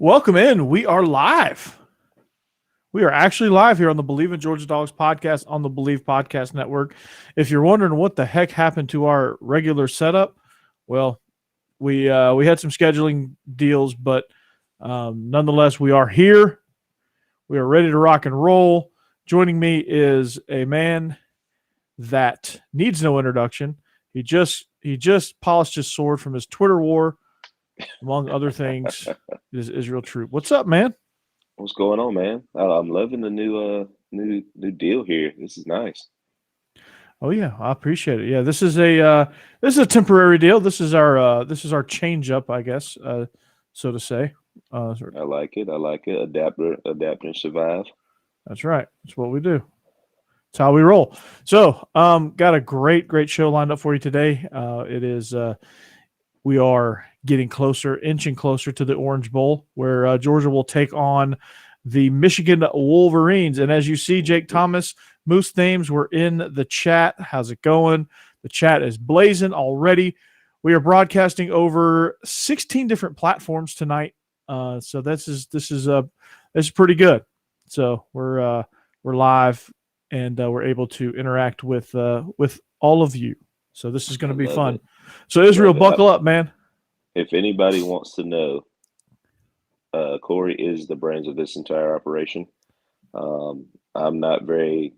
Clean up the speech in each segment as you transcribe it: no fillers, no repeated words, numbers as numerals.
Welcome in. We are live. We are actually live here on the Bleav in Georgia Dawgs podcast on the Bleav Podcast Network. If you're wondering what the heck happened to our regular setup, well, we had some scheduling deals, but nonetheless, we are here. We are ready to rock and roll. Joining me is a man that needs no introduction. He just polished his sword from his Twitter war, among other things. Is Israel Troop. What's up, man? What's going on, man? I'm loving the new deal here. This is nice. Oh yeah, I appreciate it. Yeah, this is a temporary deal. This is our change up, I guess, so to say. I like it. I like it. Adapt and survive. That's right. That's what we do. That's how we roll. So, got a great show lined up for you today. We are getting inching closer to the Orange Bowl, where Georgia will take on the Michigan Wolverines. And as you see, Jake Thomas, Moose Thames, we're in the chat. How's it going? The chat is blazing already. We are broadcasting over 16 different platforms tonight. So this is pretty good. So we're live and we're able to interact with all of you. So this is going to be fun. So Israel, buckle up, man. If anybody wants to know, Corey is the brains of this entire operation. I'm not very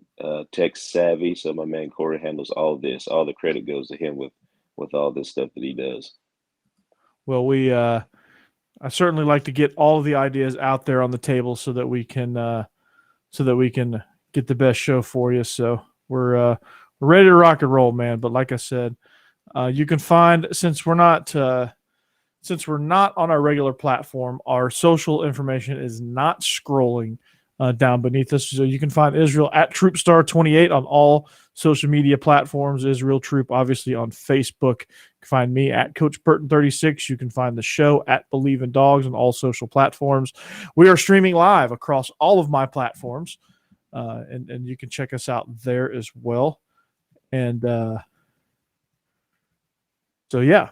tech savvy, so my man Corey handles all this. All the credit goes to him with all this stuff that he does. Well, I certainly like to get all of the ideas out there on the table so that we can get the best show for you. So we're ready to rock and roll, man. But like I said, you can find, since we're not on our regular platform, our social information is not scrolling down beneath us. So you can find Israel at TroopStar28 on all social media platforms. Israel Troop, obviously, on Facebook. You can find me at Coach Burton36. You can find the show at Bleav in Dawgs on all social platforms. We are streaming live across all of my platforms, and you can check us out there as well. And so, yeah.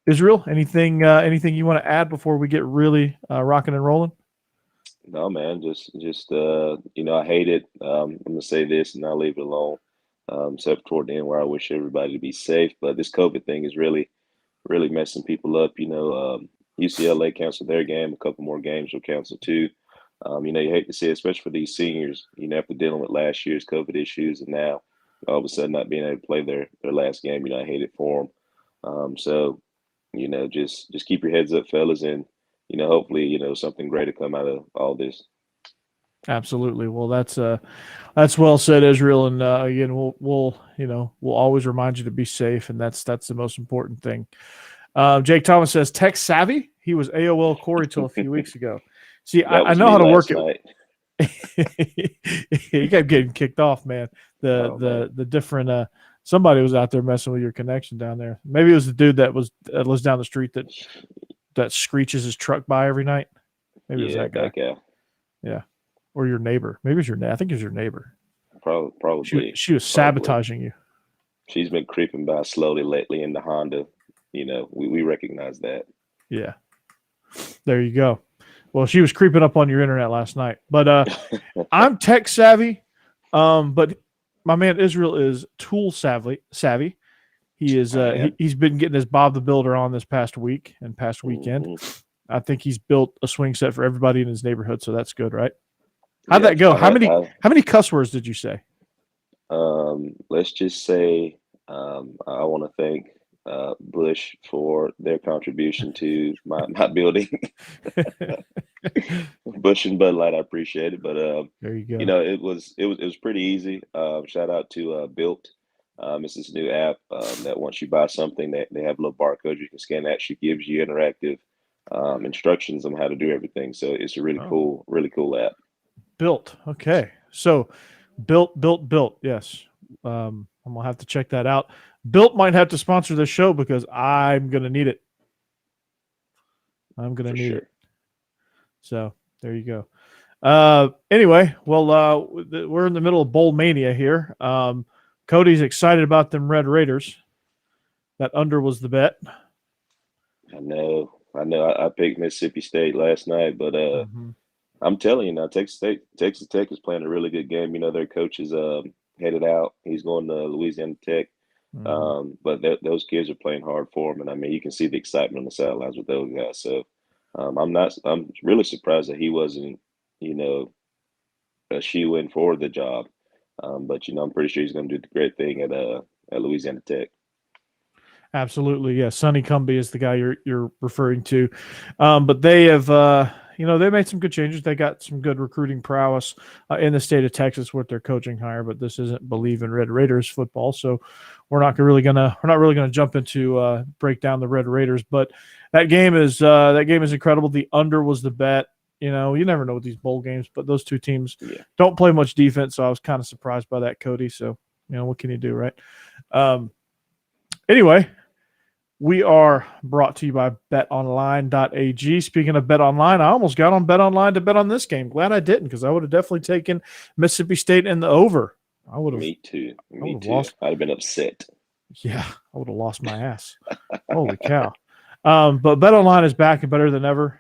Israel, anything you want to add before we get really rocking and rolling? No, man, just I hate it. I'm gonna say this and I'll leave it alone. Except toward the end where I wish everybody to be safe. But this COVID thing is really messing people up. UCLA canceled their game. A couple more games will cancel too. You hate to see it, especially for these seniors. After dealing with last year's COVID issues and now all of a sudden not being able to play their last game. I hate it for them. So just keep your heads up, fellas, and hopefully something great to come out of all this. Absolutely. Well, that's well said, Israel. And again, we'll always remind you to be safe, and that's the most important thing. Jake Thomas says tech savvy. He was AOL Corey till a few weeks ago. See, I know how to work it. He kept getting kicked off, man. The different somebody was out there messing with your connection down there. Maybe it was the dude that lives down the street that screeches his truck by every night. Maybe it was that guy. Yeah. Or your neighbor. Maybe it was your neighbor. I think it was your neighbor. Probably. She was sabotaging you. She's been creeping by slowly lately in the Honda. We recognize that. Yeah. There you go. Well, she was creeping up on your internet last night. But I'm tech savvy. But my man Israel is tool savvy. He is he's been getting his Bob the Builder on this past week and past weekend. Mm-hmm. I think he's built a swing set for everybody in his neighborhood, so that's good, right? How'd that go? How many cuss words did you say? Let's just say I want to thank Bush for their contribution to my building. Bush and Bud Light, I appreciate it. But there you go. It was pretty easy. Shout out to Built. It's this new app that once you buy something, they have a little barcode you can scan. That actually gives you interactive instructions on how to do everything. So it's a really cool app. Built. Okay. So built. Yes. I'm gonna have to check that out. Built might have to sponsor this show because I'm gonna need it. Need it. So there you go. Anyway, well, we're in the middle of bowl mania here. Cody's excited about them Red Raiders. That under was the bet. I know. I know I picked Mississippi State last night, but Hmm. I'm telling you now, Texas Tech is playing a really good game. You know, their coach is headed out. He's going to Louisiana Tech. Hmm. But those kids are playing hard for him, and I mean, you can see the excitement on the sidelines with those guys. So I'm really surprised that he wasn't, you know, a shoe in for the job. But you know, I'm pretty sure he's going to do the great thing at Louisiana Tech. Absolutely, yeah. Sonny Cumby is the guy you're referring to, but they have they made some good changes. They got some good recruiting prowess in the state of Texas with their coaching hire. But this isn't Bleav in Red Raiders football, so we're not really gonna jump into break down the Red Raiders. But that game is incredible. The under was the bet. You know, you never know with these bowl games, but those two teams Yeah. don't play much defense, so I was kind of surprised by that, Cody. So what can you do, right? Um, anyway, we are brought to you by betonline.ag. Speaking of betonline, I almost got on betonline to bet on this game. Glad I didn't, because I would have definitely taken Mississippi State in the over. I would have Me too. I would Me have too. lost. I'd have been upset. Yeah, I would have lost my ass. Holy cow. But betonline is back and better than ever.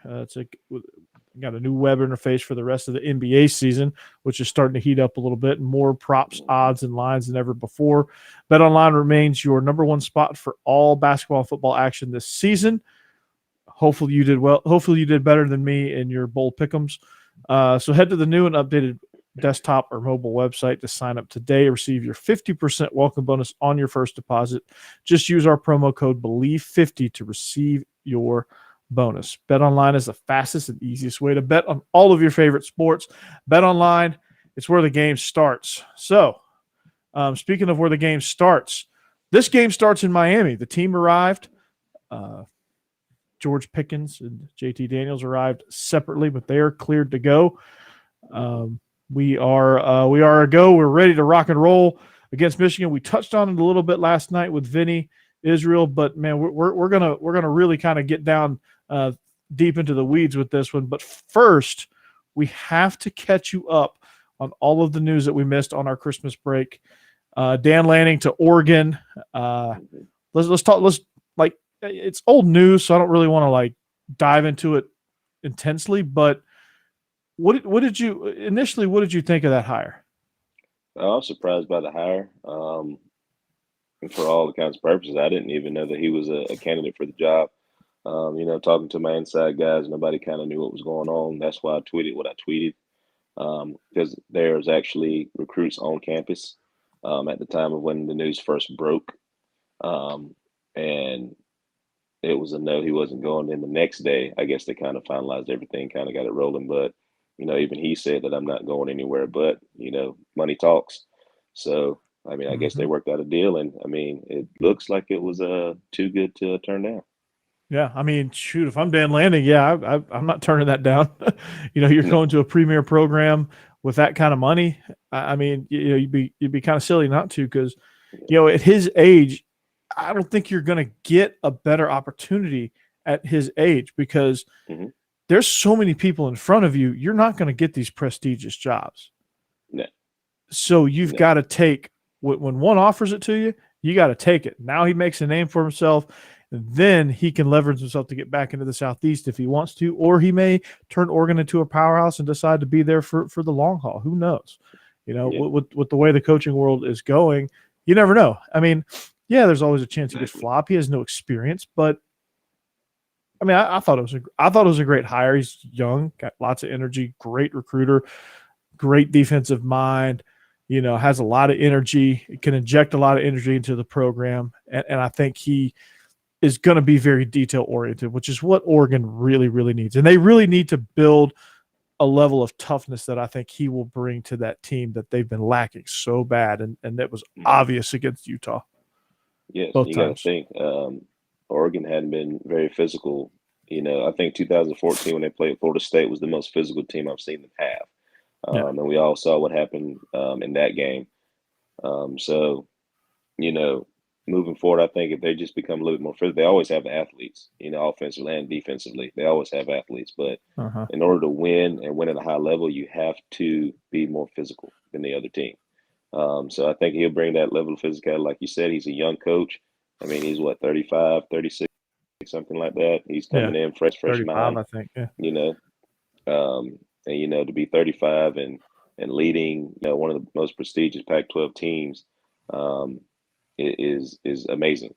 Got a new web interface for the rest of the NBA season, which is starting to heat up a little bit, and more props, odds, and lines than ever before. BetOnline remains your number one spot for all basketball and football action this season. Hopefully you did well. Hopefully you did better than me in your bowl pick'ems. So head to the new and updated desktop or mobile website to sign up today. Receive your 50% welcome bonus on your first deposit. Just use our promo code Bleav50 to receive your bonus. BetOnline is the fastest and easiest way to bet on all of your favorite sports. BetOnline, it's where the game starts. So, speaking of where the game starts, this game starts in Miami. The team arrived. George Pickens and JT Daniels arrived separately, but they are cleared to go. We are a go. We're ready to rock and roll against Michigan. We touched on it a little bit last night with Vinny Israel, but man, we're gonna really kind of get down deep into the weeds with this one. But first, we have to catch you up on all of the news that we missed on our Christmas break. Dan Lanning to Oregon. Let's talk. It's old news, so I don't really want to dive into it intensely. But what did you think of that hire? I was surprised by the hire. And for all kinds of purposes, I didn't even know that he was a candidate for the job. You know, talking to my inside guys, nobody kind of knew what was going on. That's why I tweeted what I tweeted, because there's actually recruits on campus at the time of when the news first broke. And it was a no, he wasn't going. Then the next day, I guess they kind of finalized everything, kind of got it rolling. But, you know, even he said that I'm not going anywhere, but, you know, money talks. So, I mean, I guess they Mm-hmm. worked out a deal. And I mean, it looks like it was too good to turn down. Yeah, I mean, shoot, if I'm Dan Lanning, yeah, I'm not turning that down. You're No. going to a premier program with that kind of money. I mean, you'd be kind of silly not to, because at his age, I don't think you're going to get a better opportunity at his age, because Hmm. there's so many people in front of you. You're not going to get these prestigious jobs. No. So you've No. got to take when one offers it to you, you got to take it. Now he makes a name for himself. Then he can leverage himself to get back into the Southeast if he wants to, or he may turn Oregon into a powerhouse and decide to be there for the long haul. Who knows? Yeah. With the way the coaching world is going, you never know. I mean, yeah, there's always a chance he could flop. He has no experience, but I mean, I thought it was a great hire. He's young, got lots of energy, great recruiter, great defensive mind. Has a lot of energy, can inject a lot of energy into the program, and I think he is going to be very detail oriented, which is what Oregon really, really needs. And they really need to build a level of toughness that I think he will bring to that team that they've been lacking so bad. And that was Mhm. obvious against Utah Yes, both you got to times. think. Oregon hadn't been very physical. You know, I think 2014 when they played Florida State was the most physical team I've seen them have. Yeah. And we all saw what happened in that game. So, you know, moving forward, I think if they just become a little bit more physical, they always have athletes, you know, offensively and defensively. They always have athletes. But Uh-huh. in order to win and win at a high level, you have to be more physical than the other team. So I think he'll bring that level of physicality. Like you said, he's a young coach. I mean, he's what, 35, 36. something like that. He's Yeah, coming in fresh 35, mind, I think. Yeah, you know. And to be 35 and leading, one of the most prestigious Pac-12 teams, um, is amazing.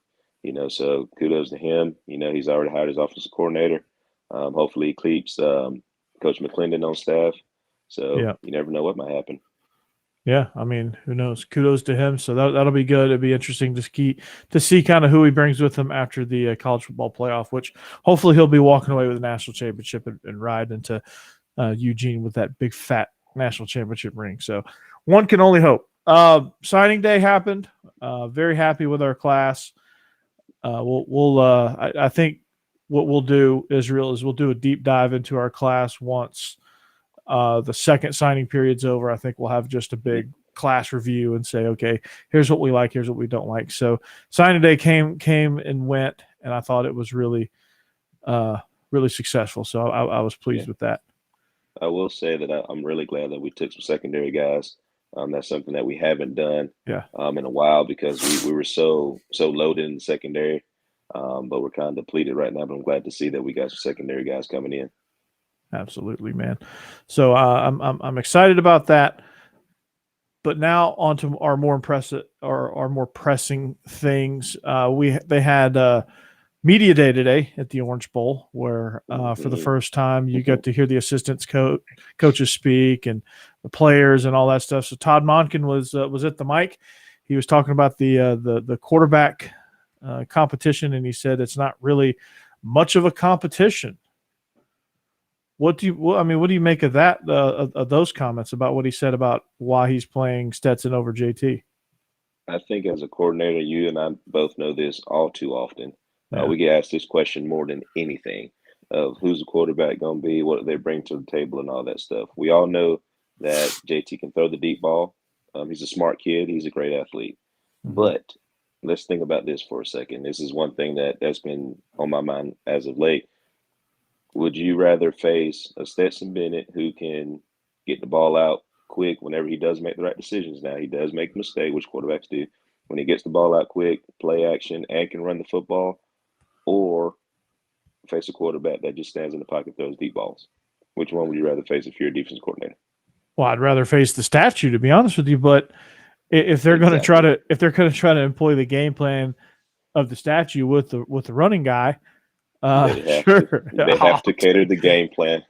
So kudos to him. He's already hired his offensive coordinator. Hopefully he keeps Coach McClendon on staff. So yeah, you never know what might happen. yeah. I mean, who knows? Kudos to him. So that'll be good. It'll be interesting to see kind of who he brings with him after the college football playoff. Which hopefully he'll be walking away with a national championship and ride into Eugene with that big fat national championship ring. So one can only hope. Signing day happened. Very happy with our class. I think what we'll do, Israel, is we'll do a deep dive into our class once the second signing period's over. I think we'll have just a big class review and say, okay, here's what we like, here's what we don't like. So signing day came and went, and I thought it was really successful. So I was pleased with that. I will say that I'm really glad that we took some secondary guys. That's something that we haven't done in a while because we were so loaded in the secondary, but we're kind of depleted right now. But I'm glad to see that we got some secondary guys coming in. Absolutely, man. So I'm excited about that. But now on to our more impressive or our more pressing things. They had media day today at the Orange Bowl, where for the first time you got to hear the assistants coaches speak and the players and all that stuff. So Todd Monken was at the mic. He was talking about the quarterback competition, and he said it's not really much of a competition. What do you make of that? Of those comments about what he said about why he's playing Stetson over JT? I think as a coordinator, you and I both know this all too often. Yeah. We get asked this question more than anything of who's the quarterback going to be, what do they bring to the table, and all that stuff. We all know that JT can throw the deep ball. He's a smart kid. He's a great athlete. Mm-hmm. But let's think about this for a second. This is one thing that's been on my mind as of late. Would you rather face a Stetson Bennett who can get the ball out quick whenever he does make the right decisions? Now, he does make a mistake, which quarterbacks do. When he gets the ball out quick, play action, and can run the football, or face a quarterback that just stands in the pocket, throws deep balls? Which one would you rather face if you're a defense coordinator? Well, I'd rather face the statue, to be honest with you. But if they're going to try to employ the game plan of the statue with the running guy, They have to cater the game plan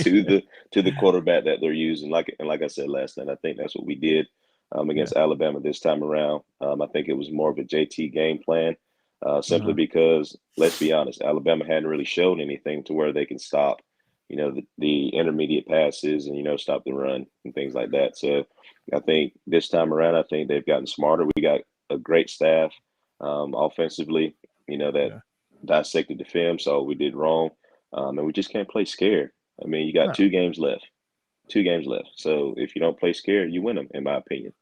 to the quarterback that they're using. Like I said last night, I think that's what we did against Alabama this time around. I think it was more of a JT game plan, simply because, let's be honest, Alabama hadn't really showed anything to where they can stop, the intermediate passes and stop the run and things like that. So I think this time around, I think they've gotten smarter. We got a great staff offensively, that dissected the film, saw what we did wrong, and we just can't play scared. I mean, you got 2 games left. So if you don't play scared, you win them, in my opinion.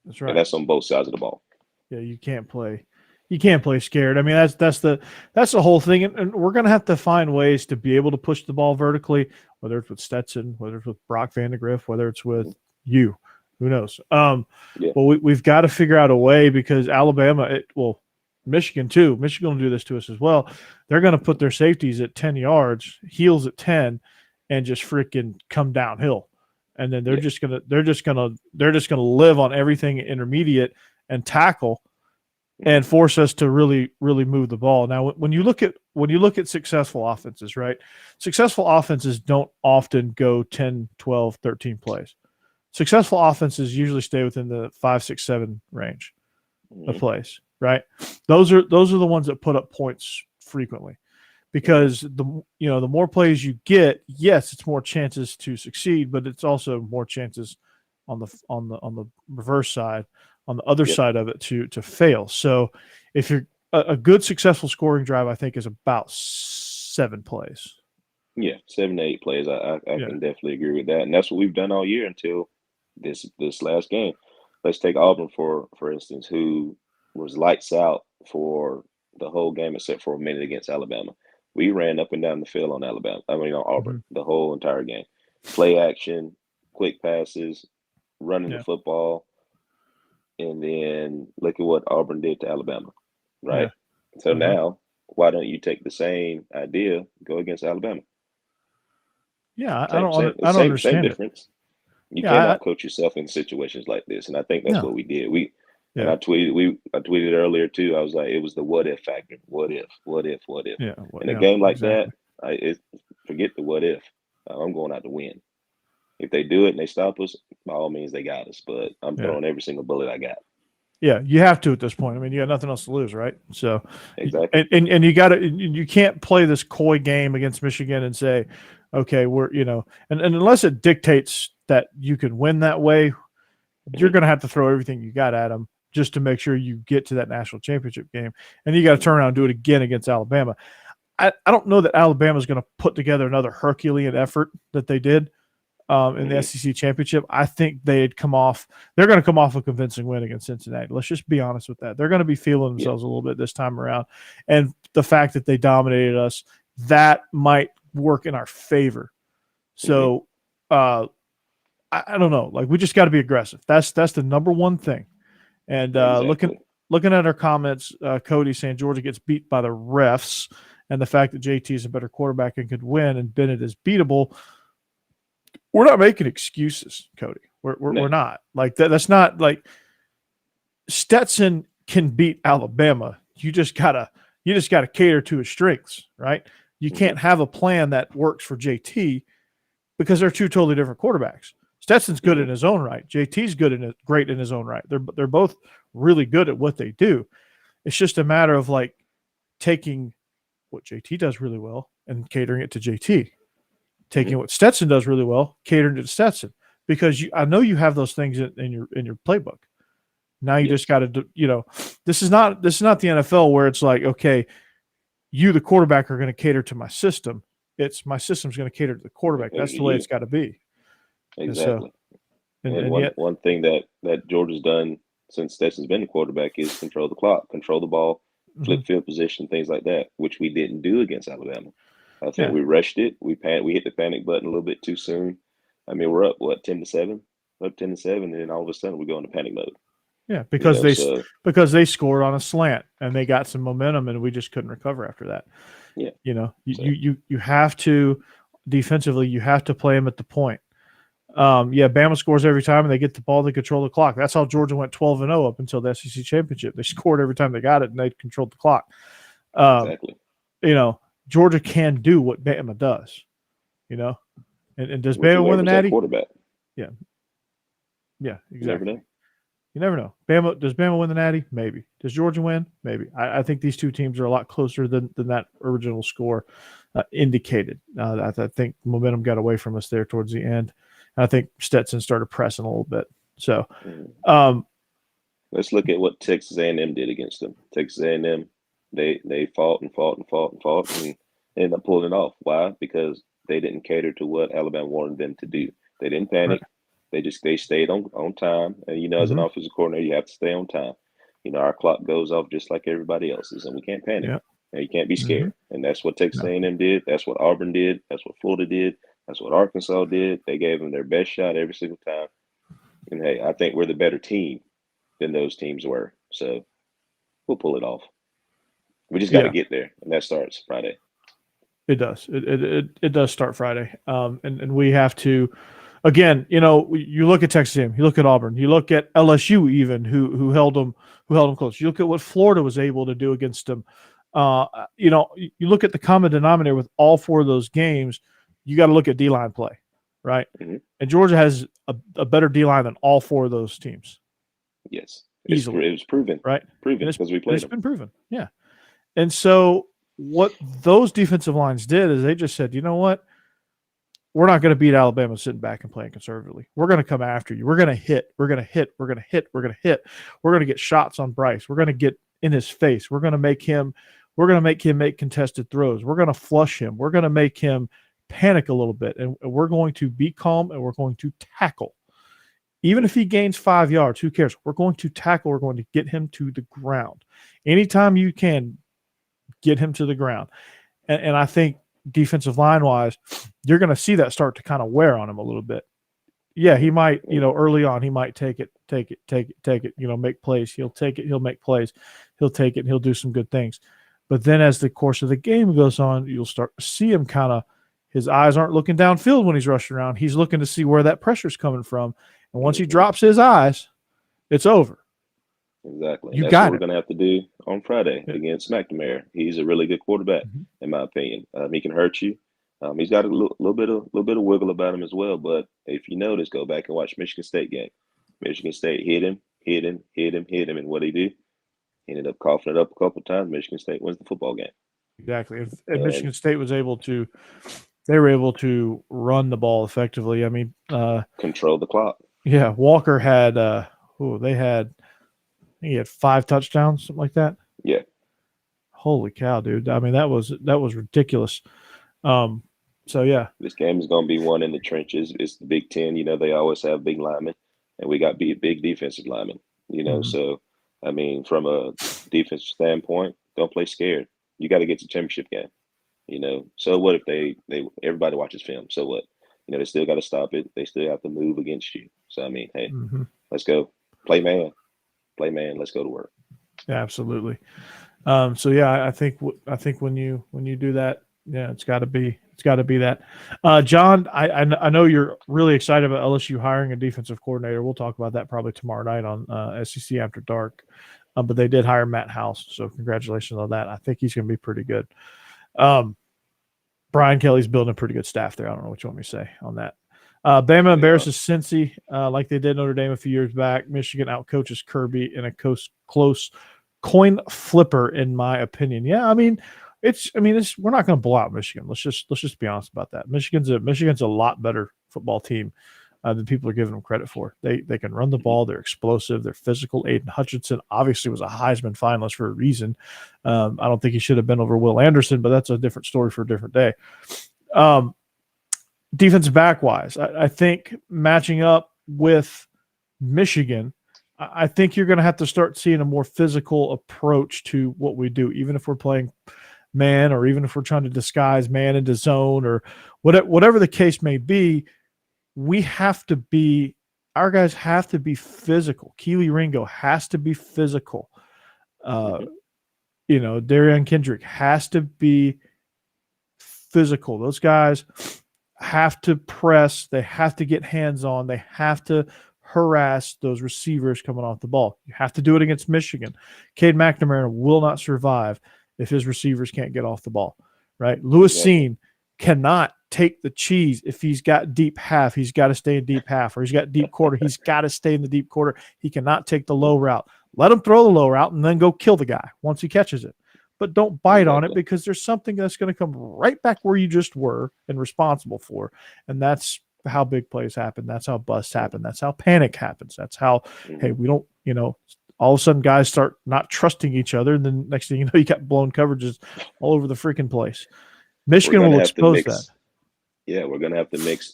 That's right. And that's on both sides of the ball. Yeah, you can't play scared. I mean, that's the whole thing, and we're gonna have to find ways to be able to push the ball vertically, whether it's with Stetson, whether it's with Brock Vandegrift, whether it's with you. Who knows? Well, we've got to figure out a way, because Alabama, Michigan too. Michigan will do this to us as well. They're going to put their safeties at 10 yards, heels at 10, and just freaking come downhill. And then they're just gonna live on everything intermediate and tackle, and force us to really, really move the ball. Now, when you look at successful offenses, right? Successful offenses don't often go 10, 12, 13 plays. Successful offenses usually stay within the 5, 6, 7 range of plays. Right, those are the ones that put up points frequently, because the more plays you get, yes, it's more chances to succeed, but it's also more chances on the reverse side, on the other side of it, to fail. So if you're a good successful scoring drive, I think is about 7 plays. Yeah, 7 to 8 plays. I can definitely agree with that, and that's what we've done all year until this last game. Let's take Auburn for instance, who was lights out for the whole game except for a minute against Alabama. We ran up and down the field on Auburn the whole entire game. Play action, quick passes, running the football, and then look at what Auburn did to Alabama, right? So now why don't you take the same idea, go against Alabama? Yeah, I Same, don't same, I don't same understand it. difference. You Yeah, can't outcoach yourself in situations like this, and I think that's no, what we did. And yeah, I tweeted earlier too. I was like, it was the what if factor. What if? What if? What if? yeah, In a yeah, game like that, exactly. forget the what if. I'm going out to win. If they do it and they stop us, by all means they got us. But I'm Yeah. throwing every single bullet I got. Yeah, you have to at this point. I mean, you got nothing else to lose, right? So, Exactly. and you got to, you can't play this coy game against Michigan and say, okay, and unless it dictates that you can win that way, you're Hmm. going to have to throw everything you got at them just to make sure you get to that national championship game. And you got to turn around and do it again against Alabama. I don't know that Alabama's going to put together another Herculean effort that they did in the Hmm. SEC championship. I think they're going to come off a convincing win against Cincinnati. Let's just be honest with that. They're going to be feeling Yeah. themselves a little bit this time around. And the fact that they dominated us, that might work in our favor. Hmm. So I don't know. Like, we just got to be aggressive. That's the number one thing. And Exactly. looking at our comments, Cody saying Georgia gets beat by the refs, and the fact that JT is a better quarterback and could win, and Bennett is beatable. We're not making excuses, Cody. We're No. not like that. That's not like Stetson can beat Alabama. You just gotta cater to his strengths, right? You Hmm. can't have a plan that works for JT because they're two totally different quarterbacks. Stetson's good Hmm. in his own right. JT's great in his own right. They're both really good at what they do. It's just a matter of like taking what JT does really well and catering it to JT, Hmm. taking what Stetson does really well, catering to Stetson, because I know you have those things in your playbook. Now you just Yes. got to, this is not the NFL where it's like, okay, you the quarterback are going to cater to my system. It's my system's going to cater to the quarterback. Cater That's to the way it's you. got to be. And so, Exactly. and And and one yet, one thing that Georgia's done since Stetson's been the quarterback is control the clock, control the ball, mhm, flip field position, things like that, which we didn't do against Alabama. I think yeah, we rushed it. We hit the panic button a little bit too soon. I mean, we're up what 10-7, up 10-7, and then all of a sudden we go into panic mode. yeah, You because know, they so because they scored on a slant and they got some momentum and we just couldn't recover after that. yeah. So You have to defensively, you have to play them at the point. Yeah, Bama scores every time and they get the ball, they control the clock. That's how Georgia went 12-0 up until the SEC championship. They scored every time they got it and they controlled the clock. Um, exactly, you know, Georgia can do what Bama does, you know. And does with Bama win the whoever's at Natty? quarterback, Yeah, yeah, you never exactly. know. You never know. Does Bama win the Natty? Maybe. Does Georgia win? Maybe. I think these two teams are a lot closer than that original score indicated. I think momentum got away from us there towards the end. I think Stetson started pressing a little bit. So, Mm. um, Let's look at what Texas A&M did against them. Texas A&M, they fought and fought and fought and fought and ended up pulling it off. Why? Because they didn't cater to what Alabama wanted them to do. They didn't right. panic. They stayed on time. And as an Mm-hmm. offensive coordinator, you have to stay on time. Our clock goes off just like everybody else's, and we can't panic. Yeah. And you can't be Mm-hmm. scared. And that's what Texas No. A&M did. That's what Auburn did. That's what Florida did. That's what Arkansas did. They gave them their best shot every single time. And hey, I think we're the better team than those teams were. So we'll pull it off. We just got to Yeah, get there, and that starts Friday. it does. It does start Friday. And we have to, again, you look at Texas A&M, you look at Auburn, you look at LSU even who held them close. You look at what Florida was able to do against them. You look at the common denominator with all four of those games. You got to look at D-line play, right? Hmm. And Georgia has a better D-line than all four of those teams Yes, easily, it was proven, right? And it's because we and played it's them. been proven, yeah. And so what those defensive lines did is they just said, you know what? We're not going to beat Alabama sitting back and playing conservatively. We're going to come after you. We're going to hit. We're going to hit. We're going to hit. We're going to hit. We're going to get shots on Bryce. We're going to get in his face. We're going to make him make contested throws. We're going to flush him. We're going to make him panic a little bit. And we're going to be calm and we're going to tackle. Even if he gains 5 yards, who cares? We're going to tackle. We're going to get him to the ground. Anytime you can, get him to the ground. And I think defensive line wise, you're going to see that start to kind of wear on him a little bit. Yeah, he might, early on, he might take it, make plays. He'll take it, he'll make plays, he'll take it, and he'll do some good things. But then as the course of the game goes on, you'll start to see him kind of, his eyes aren't looking downfield when he's rushing around. He's looking to see where that pressure's coming from. And once he drops his eyes, it's over. Exactly. You And that's got what we're it. going to have to do on Friday Yeah. against McNamara. He's a really good quarterback, Mhm. in my opinion. He can hurt you. He's got a little bit of wiggle about him as well. But if you notice, go back and watch Michigan State game. Michigan State hit him, and what he do? He ended up coughing it up a couple of times. Michigan State wins the football game. Exactly. And And Michigan State was able to, they were able to run the ball effectively. I mean, control the clock. yeah, Walker had, they had, I think he had 5 touchdowns, something like that. Yeah. Holy cow, dude. I mean, that was ridiculous. So yeah. This game is going to be one in the trenches. It's the Big Ten. They always have big linemen, and we got big defensive linemen. Mhm. So I mean, from a defensive standpoint, don't play scared. You got to get to the championship game. So what if they everybody watches film? So what? They still got to stop it. They still have to move against you. So I mean, hey, Mhm. let's go. Play man. Let's go to work. Yeah, absolutely. So yeah, I think when you do that, yeah, it's got to be that. John, I know you're really excited about LSU hiring a defensive coordinator. We'll talk about that probably tomorrow night on SEC After Dark. But they did hire Matt House, so congratulations on that. I think he's going to be pretty good. Brian Kelly's building a pretty good staff there. I don't know what you want me to say on that. Bama embarrasses Cincy like they did Notre Dame a few years back. Michigan outcoaches Kirby in a close coin flipper, in my opinion. Yeah, I mean, we're not going to blow out Michigan. Let's just be honest about that. Michigan's a lot better football team than people are giving them credit for. They can run the ball. They're explosive. They're physical. Aiden Hutchinson obviously was a Heisman finalist for a reason. I don't think he should have been over Will Anderson, but that's a different story for a different day. Defensive back wise, I think matching up with Michigan, I think you're going to have to start seeing a more physical approach to what we do, even if we're playing man, or even if we're trying to disguise man into zone, or whatever the case may be. Our guys have to be physical. Keely Ringo has to be physical. Darian Kendrick has to be physical. Those guys have to press. They have to get hands on. They have to harass those receivers coming off the ball. You have to do it against Michigan. Cade McNamara will not survive if his receivers can't get off the ball, right? Lewis Seen cannot take the cheese if he's got deep half. He's got to stay in deep half, or he's got deep quarter. He's got to stay in the deep quarter. He cannot take the low route. Let him throw the low route and then go kill the guy once he catches it. But don't bite on it, because there's something that's going to come right back where you just were and responsible for. And that's how big plays happen. That's how busts happen. That's how panic happens. That's how, hey, we don't, all of a sudden guys start not trusting each other. And then next thing you know, you got blown coverages all over the freaking place. Michigan will expose that. Yeah, we're going to have to mix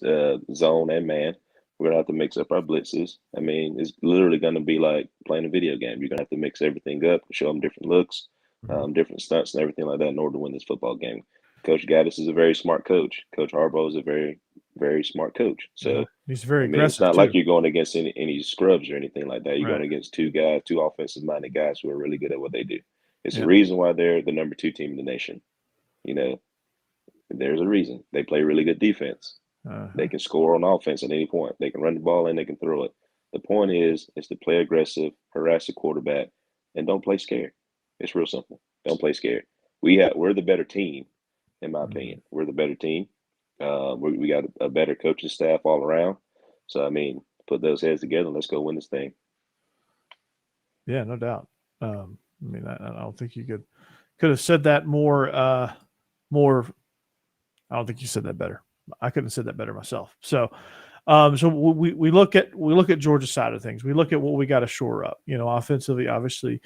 zone and man. We're going to have to mix up our blitzes. I mean, it's literally going to be like playing a video game. You're going to have to mix everything up, show them different looks, different stunts and everything like that in order to win this football game. Coach Gaddis is a very smart coach. Coach Harbaugh is a very, very smart coach. So he's very aggressive. It's not like you're going against any scrubs or anything like that. You're Right. going against two offensive-minded guys who are really good at what they do. It's the reason why they're the number 2 team in the nation. There's a reason. They play really good defense. They can score on offense at any point. They can run the ball and they can throw it. The point is to play aggressive, harass the quarterback, and don't play scared. It's real simple. Don't play scared. We're the better team, in my opinion. We're the better team. We got a better coaching staff all around. So I mean, put those heads together and let's go win this thing. Yeah, no doubt. I don't think you could have said that more. I don't think you said that better. I couldn't have said that better myself. So we look at Georgia's side of things. We look at what we got to shore up. Offensively, obviously,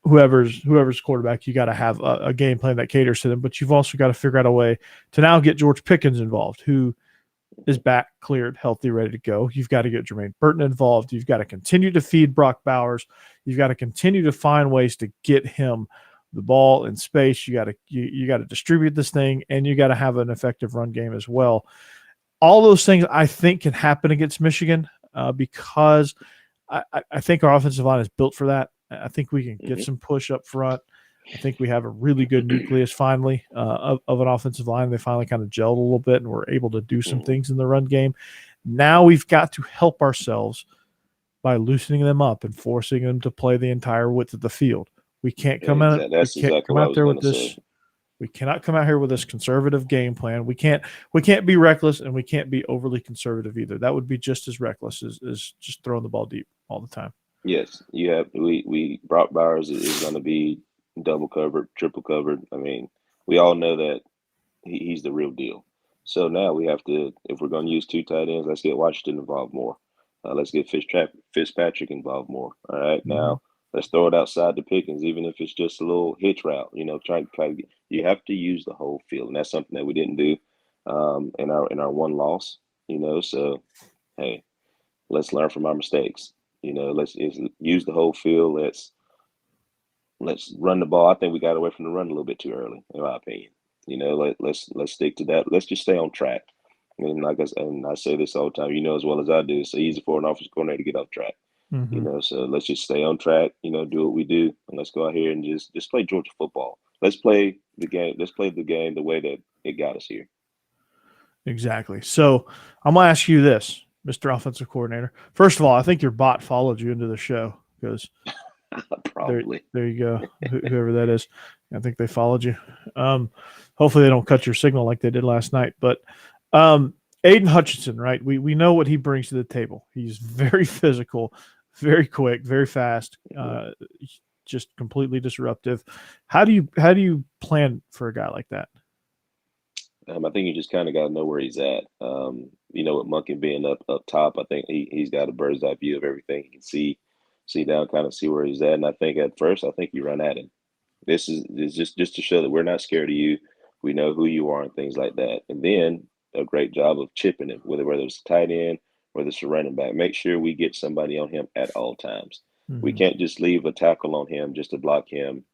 whoever's quarterback, you got to have a game plan that caters to them. But you've also got to figure out a way to now get George Pickens involved, who is back, cleared, healthy, ready to go. You've got to get Jermaine Burton involved. You've got to continue to feed Brock Bowers. You've got to continue to find ways to get him the ball in space. You got to distribute this thing, and you got to have an effective run game as well. All those things I think can happen against Michigan because I think our offensive line is built for that. I think we can get some push up front. I think we have a really good nucleus finally of an offensive line. They finally kind of gelled a little bit, and we're able to do some things in the run game. Now we've got to help ourselves by loosening them up and forcing them to play the entire width of the field. We can't come out. That's We can't exactly come what I out was there going with to this. say. We cannot come out here with this conservative game plan. We can't be reckless, and we can't be overly conservative either. That would be just as reckless as just throwing the ball deep all the time. Yes, you have. We Brock Bowers is going to be double covered, triple covered. I mean, we all know that he's the real deal. So now we have to, if we're going to use two tight ends, let's get Washington involved more. Let's get Fitzpatrick involved more. All right, now let's throw it outside the Pickens, even if it's just a little hitch route. Try to get. You have to use the whole field, and that's something that we didn't do in our one loss. So hey, let's learn from our mistakes. Let's use the whole field. Let's run the ball. I think we got away from the run a little bit too early, in my opinion. Let's stick to that. Let's just stay on track. And I say this all the time, as well as I do, it's so easy for an offensive coordinator to get off track. So let's just stay on track, do what we do, and let's go out here and just play Georgia football. Let's play the game. Let's play the game the way that it got us here. Exactly. So I'm going to ask you this, Mr. Offensive Coordinator. First of all, I think your bot followed you into the show because probably. There you go. Whoever that is. I think they followed you. Hopefully they don't cut your signal like they did last night. But Aiden Hutchinson, right? We know what he brings to the table. He's very physical, very quick, very fast, just completely disruptive. How do you plan for a guy like that? I think you just kind of got to know where he's at. With Monken being up top, I think he's got a bird's eye view of everything. He can see down, kind of see where he's at. And I think at first, I think you run at him. This is just to show that we're not scared of you. We know who you are and things like that. And then a great job of chipping him, whether it's a tight end, whether it's a running back. Make sure we get somebody on him at all times. We can't just leave a tackle on him just to block him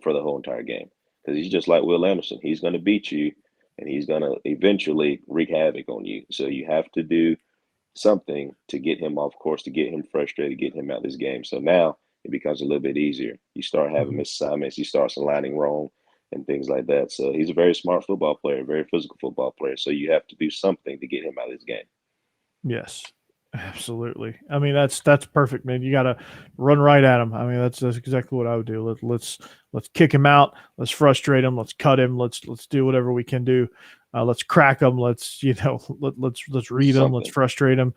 for the whole entire game, because he's just like Will Anderson. He's going to beat you, and he's going to eventually wreak havoc on you. So you have to do something to get him off course, to get him frustrated, get him out of this game. So now it becomes a little bit easier. You start having misassignments, he starts aligning wrong and things like that. So he's a very smart football player, very physical football player. So you have to do something to get him out of this game. Yes, absolutely. I mean, that's perfect, man. You got to run right at him. I mean, that's exactly what I would do. Let's kick him out. Let's frustrate him. Let's cut him. Let's do whatever we can do. Let's crack him. Let's read him. Let's frustrate him.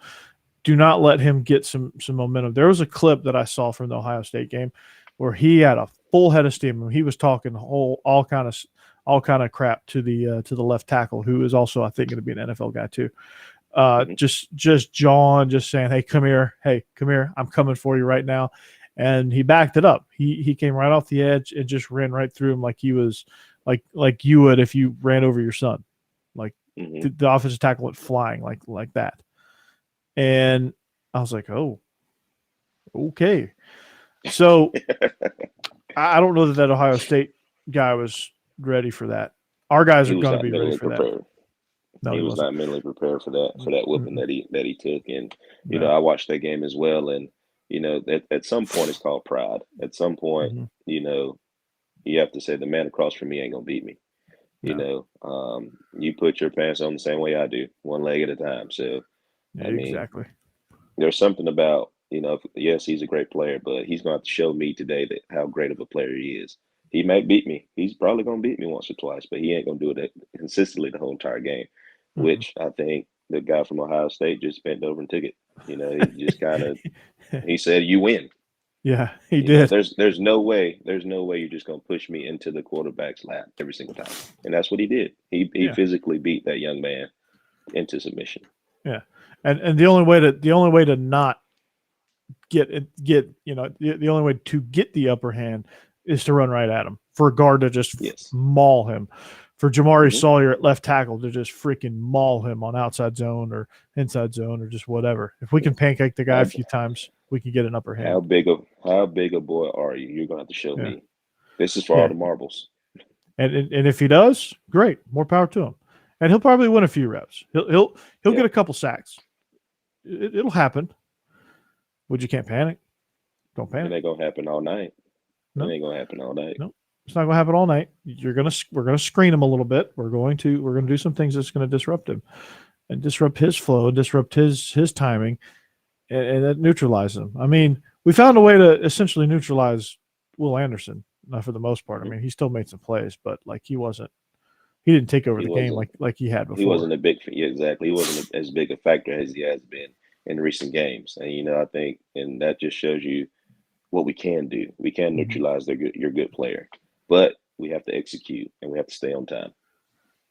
Do not let him get some momentum. There was a clip that I saw from the Ohio State game where he had a full head of steam. He was talking all kind of crap to the left tackle, who is also, I think, going to be an NFL guy too. Just jawing, just saying, hey, come here, I'm coming for you right now. And he backed it up. He came right off the edge and just ran right through him like he was like you would if you ran over your son. Like the offensive tackle went flying like that. And I was like, oh, okay. So I don't know that Ohio State guy was ready for that. Our guys are going to be ready for that. No, he was not mentally prepared for that whooping that he took. And I watched that game as well. And at some point it's called pride. At some point, you have to say the man across from me ain't gonna beat me. You put your pants on the same way I do, one leg at a time. So I mean, exactly. There's something about yes, he's a great player, but he's going to have to show me today that how great of a player he is. He might beat me. He's probably going to beat me once or twice, but he ain't going to do it consistently the whole entire game. Which I think the guy from Ohio State just bent over and took it. He just kind of he said, "You win." Yeah, he did. There's no way you're just going to push me into the quarterback's lap every single time, and that's what he did. He physically beat that young man into submission. Yeah, and the only way to not get the only way to get the upper hand is to run right at him, for a guard to just maul him. For Jamari Sawyer at left tackle to just freaking maul him on outside zone or inside zone or just whatever. If we can pancake the guy a few times, we can get an upper hand. How big a boy are you? You're gonna have to show me. This is for all the marbles. And if he does, great, more power to him. And he'll probably win a few reps. He'll get a couple sacks. It'll happen. But you can't panic. Don't panic. It ain't gonna happen all night. No. It ain't gonna happen all night. No. It's not going to happen all night. We're going to screen him a little bit. We're going to do some things that's going to disrupt him and disrupt his flow, disrupt his timing, and that neutralize him. I mean, we found a way to essentially neutralize Will Anderson, not for the most part. I mean, he still made some plays, but like he didn't take over He the game wasn't like he had he before. wasn't a big yeah, exactly. He wasn't as big a factor as he has been in recent games. And I think and that just shows you what we can do. We can Mhm. neutralize your good player, but we have to execute and we have to stay on time.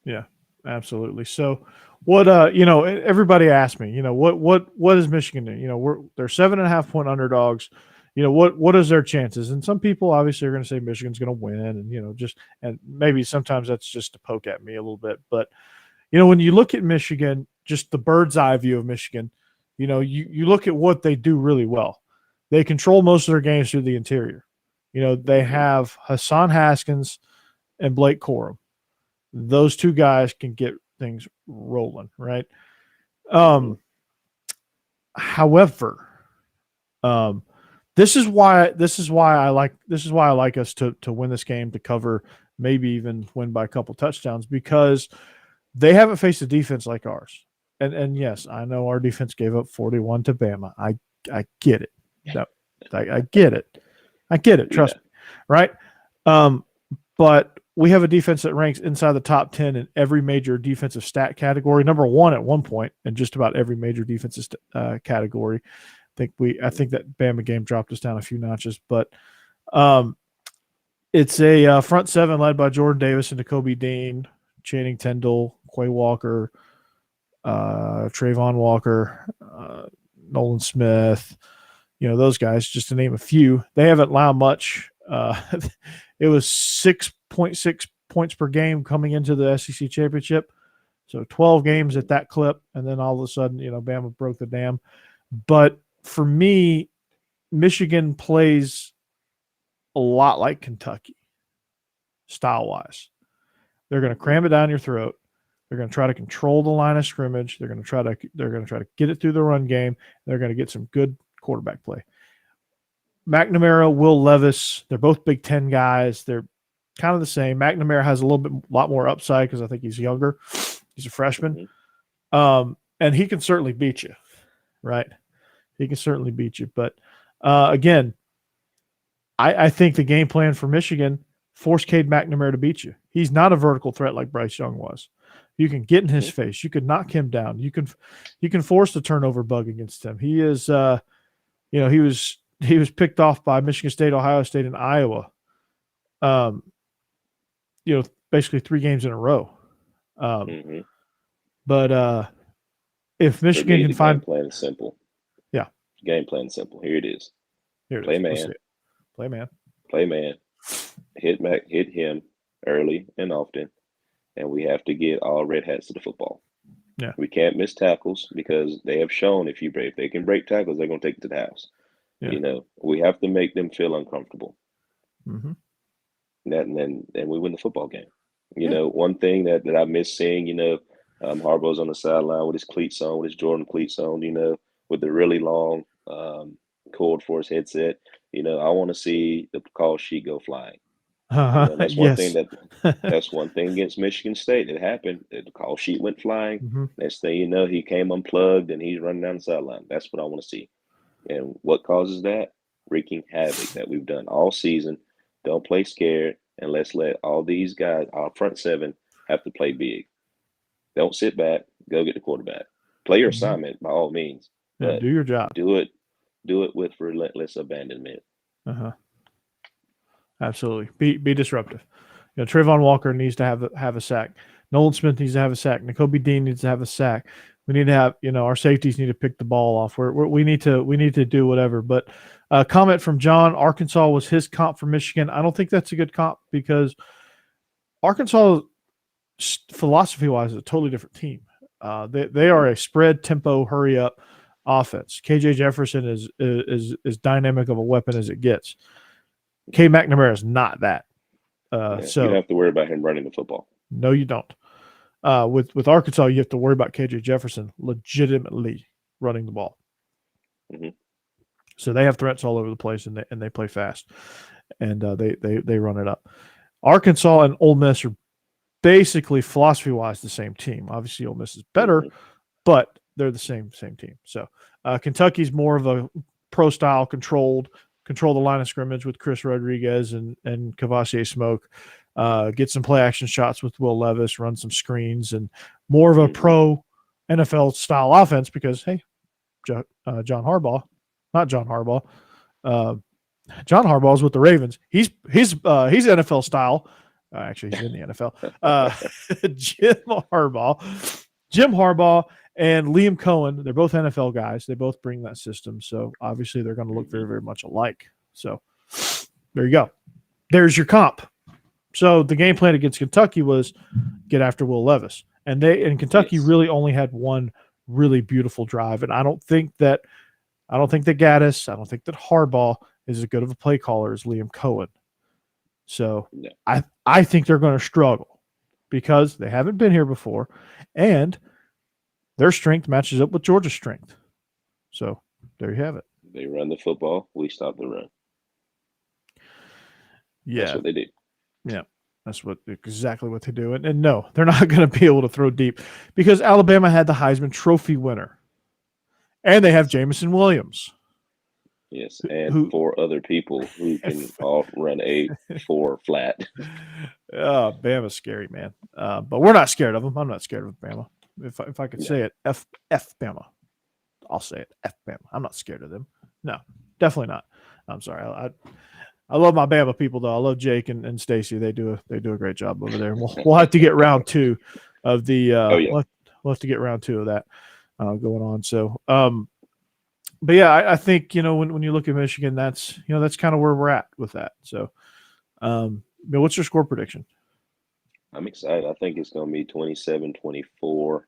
Yeah, absolutely. So, what everybody asked me, what is Michigan do? They're 7.5 point underdogs. What is their chances? And some people obviously are going to say Michigan's going to win, and and maybe sometimes that's just to poke at me a little bit. But when you look at Michigan, just the bird's eye view of Michigan, you look at what they do really well. They control most of their games through the interior. They Hmm. have Hassan Haskins and Blake Corum. Those two guys can get things rolling, right? Hmm. However, um, this is why I like us to win this game, to cover, maybe even win by a couple touchdowns, because they haven't faced a defense like ours. And yes, I know our defense gave up 41 to Bama. I get it. No, I get it. I get it. Yeah. Trust me. Right. Um, but we have a defense that ranks inside the top 10 in every major defensive stat category. Number one at one point in just about every major defensive category. I think that Bama game dropped us down a few notches, but um, it's a front seven led by Jordan Davis and Nakobe Dean, Channing Tindall, Quay Walker, Trayvon Walker, Nolan Smith. Those guys, just to name a few. They haven't allowed much. It was 6.6 points per game coming into the SEC championship. So 12 games at that clip, and then all of a sudden, Bama broke the dam. But for me, Michigan plays a lot like Kentucky, style-wise. They're going to cram it down your throat. They're going to try to control the line of scrimmage. They're going to try to get it through the run game. They're going to get some good quarterback play. McNamara, Will Levis, they're both Big Ten guys. They're kind of the same. McNamara has a lot more upside because I think he's younger. He's a freshman. And he can certainly beat you, right? He can certainly beat you. But again, I think the game plan for Michigan, force Cade McNamara to beat you. He's not a vertical threat like Bryce Young was. You can get in his face. You can knock him down. You can force the turnover bug against him. He is, he was picked off by Michigan State, Ohio State, and Iowa. Basically 3 games in a row. But if Michigan For me, can the game find, plan is simple. yeah, Game plan is simple. Here it is. here it Play is. Let's see man. it. Play man. Play man. Hit him early and often, and we have to get all red hats to the football. Yeah. We can't miss tackles because they have shown if they can break tackles, they're going to take it to the house. Yeah. We have to make them feel uncomfortable. Mm-hmm. And we win the football game. Yeah. One thing that I miss seeing, Harbaugh's on the sideline with his cleats on, with his Jordan cleats on, with the really long cord for his headset. I want to see the call sheet go flying. That's one thing Yes. that's one thing against Michigan State. It happened. The call sheet went flying. Mm-hmm. Next thing you know, he came unplugged and he's running down the sideline. That's what I want to see. And what causes that? Wreaking havoc that we've done all season. Don't play scared, and let's let all these guys, our front seven, have to play big. Don't sit back. Go get the quarterback. Play your Mm-hmm. assignment by all means, Yeah. but Do your job. do it with relentless abandonment. Uh-huh. Absolutely. Be disruptive. Trayvon Walker needs to have a sack. Nolan Smith needs to have a sack. Nakobe Dean needs to have a sack. We need to have, our safeties need to pick the ball off. We need to do whatever. But comment from John: Arkansas was his comp for Michigan. I don't think that's a good comp because Arkansas, philosophy wise, is a totally different team. They are a spread tempo, hurry up offense. KJ Jefferson is dynamic of a weapon as it gets. K McNamara is not that. You don't have to worry about him running the football. No, you don't. With Arkansas, you have to worry about KJ Jefferson legitimately running the ball. Mm-hmm. So they have threats all over the place, and they play fast, and they run it up. Arkansas and Ole Miss are basically philosophy-wise the same team. Obviously, Ole Miss is better, but they're the same team. So Kentucky's more of a pro-style control the line of scrimmage with Chris Rodriguez and Cavassier Smoke. Get some play action shots with Will Levis, run some screens, and more of a pro NFL style offense because, hey, John Harbaugh, not John Harbaugh. John Harbaugh's with the Ravens. He's NFL style. Actually, he's in the NFL. Jim Harbaugh and Liam Cohen, they're both NFL guys. They both bring that system. So obviously they're going to look very, very much alike. So there you go. There's your comp. So the game plan against Kentucky was get after Will Levis. And Kentucky really only had one really beautiful drive. And I don't think that Gaddis, I don't think that Harbaugh is as good of a play caller as Liam Cohen. So I think they're going to struggle because they haven't been here before, and their strength matches up with Georgia's strength. So there you have it. They run the football. We stop the run. Yeah. That's what they do. Yeah. That's exactly what they do. And no, they're not going to be able to throw deep because Alabama had the Heisman Trophy winner. And they have Jameson Williams. Yes, and 4 other people who can all run a 4 flat. Oh, Bama's scary, man. But we're not scared of them. I'm not scared of Bama. If I could say it, F Bama. I'll say it, F Bama. I'm not scared of them. No, definitely not. I'm sorry. I love my Bama people though. I love Jake and Stacy. They do a great job over there. We'll have to get round 2 of the. We'll have to get round 2 of that going on. So. But yeah, I think when you look at Michigan, that's kind of where we're at with that. So, what's your score prediction? I'm excited. I think it's going to be 27-24.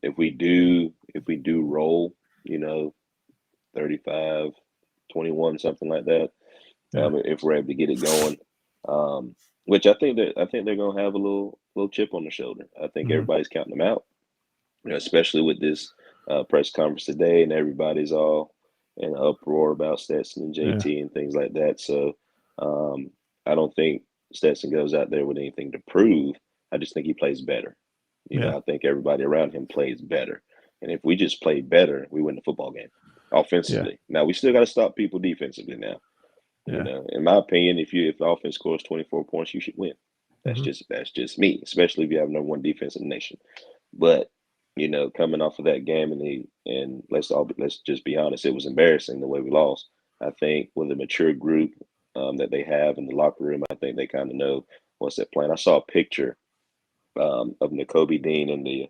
If we do roll, 35-21, something like that. If we're able to get it going, which I think they're going to have a little chip on their shoulder. I think everybody's counting them out, especially with this. Press conference today, and everybody's all in an uproar about Stetson and JT and things like that. So I don't think Stetson goes out there with anything to prove. I just think he plays better. I think everybody around him plays better. And if we just play better, we win the football game offensively. Now we still got to stop people defensively now. In my opinion, if the offense scores 24 points, you should win. That's just me, especially if you have number 1 defense in the nation. But coming off of that game and let's just be honest, it was embarrassing the way we lost. I think with a mature group that they have in the locker room, I think they kind of know what's that plan. I saw a picture of Nakobe Dean and the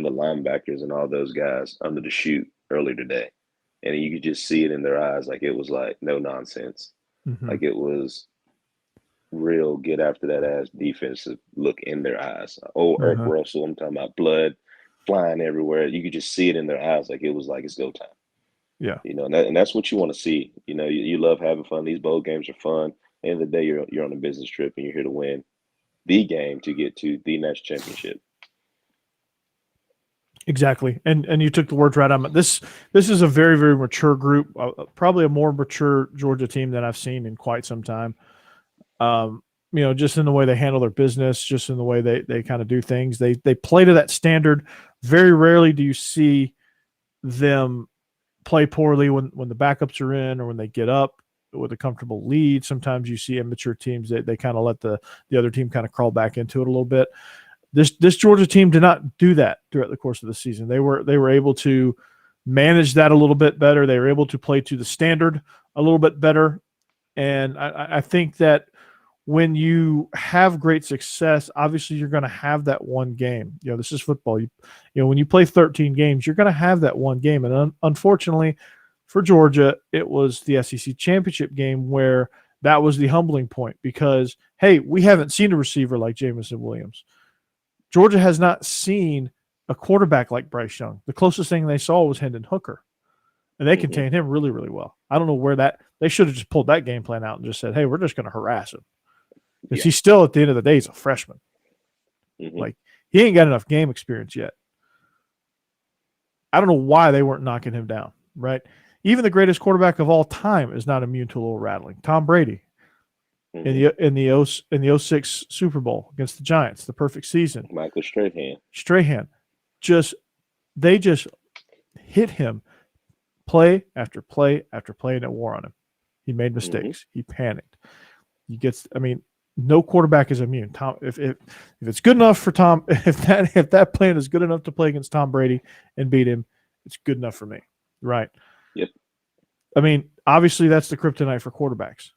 linebackers and all those guys under the chute earlier today, and you could just see it in their eyes, like it was like no nonsense, like it was real get after that ass defensive look in their eyes. Eric Russell, I'm talking about blood flying everywhere. You could just see it in their eyes, like it was like it's go time. Yeah, and that's what you want to see. You love having fun. These bowl games are fun. At the end of the day, you're on a business trip and you're here to win the game to get to the national championship. Exactly, and you took the words right out of it. This is a very, very mature group, probably a more mature Georgia team than I've seen in quite some time. Just in the way they handle their business, just in the way they kind of do things. They play to that standard. Very rarely do you see them play poorly when the backups are in or when they get up with a comfortable lead. Sometimes you see immature teams that they kind of let the other team kind of crawl back into it a little bit. This Georgia team did not do that throughout the course of the season. They were able to manage that a little bit better. They were able to play to the standard a little bit better. And I think that when you have great success, obviously you're going to have that one game. This is football. When you play 13 games, you're going to have that one game. And unfortunately for Georgia, it was the SEC championship game where that was the humbling point because, hey, we haven't seen a receiver like Jameson Williams. Georgia has not seen a quarterback like Bryce Young. The closest thing they saw was Hendon Hooker, and they contained him really, really well. I don't know where they should have just pulled that game plan out and just said, hey, we're just going to harass him. Because he's still, at the end of the day, he's a freshman. Like, he ain't got enough game experience yet. I don't know why they weren't knocking him down, right? Even the greatest quarterback of all time is not immune to a little rattling. Tom Brady. in the '06 Super Bowl against the Giants, the perfect season. Michael Strahan, they just hit him play after play after play, and it wore on him. He made mistakes. He panicked. No quarterback is immune. If it's good enough for Tom, if that plan is good enough to play against Tom Brady and beat him, it's good enough for me, right? Yep. Obviously that's the kryptonite for quarterbacks.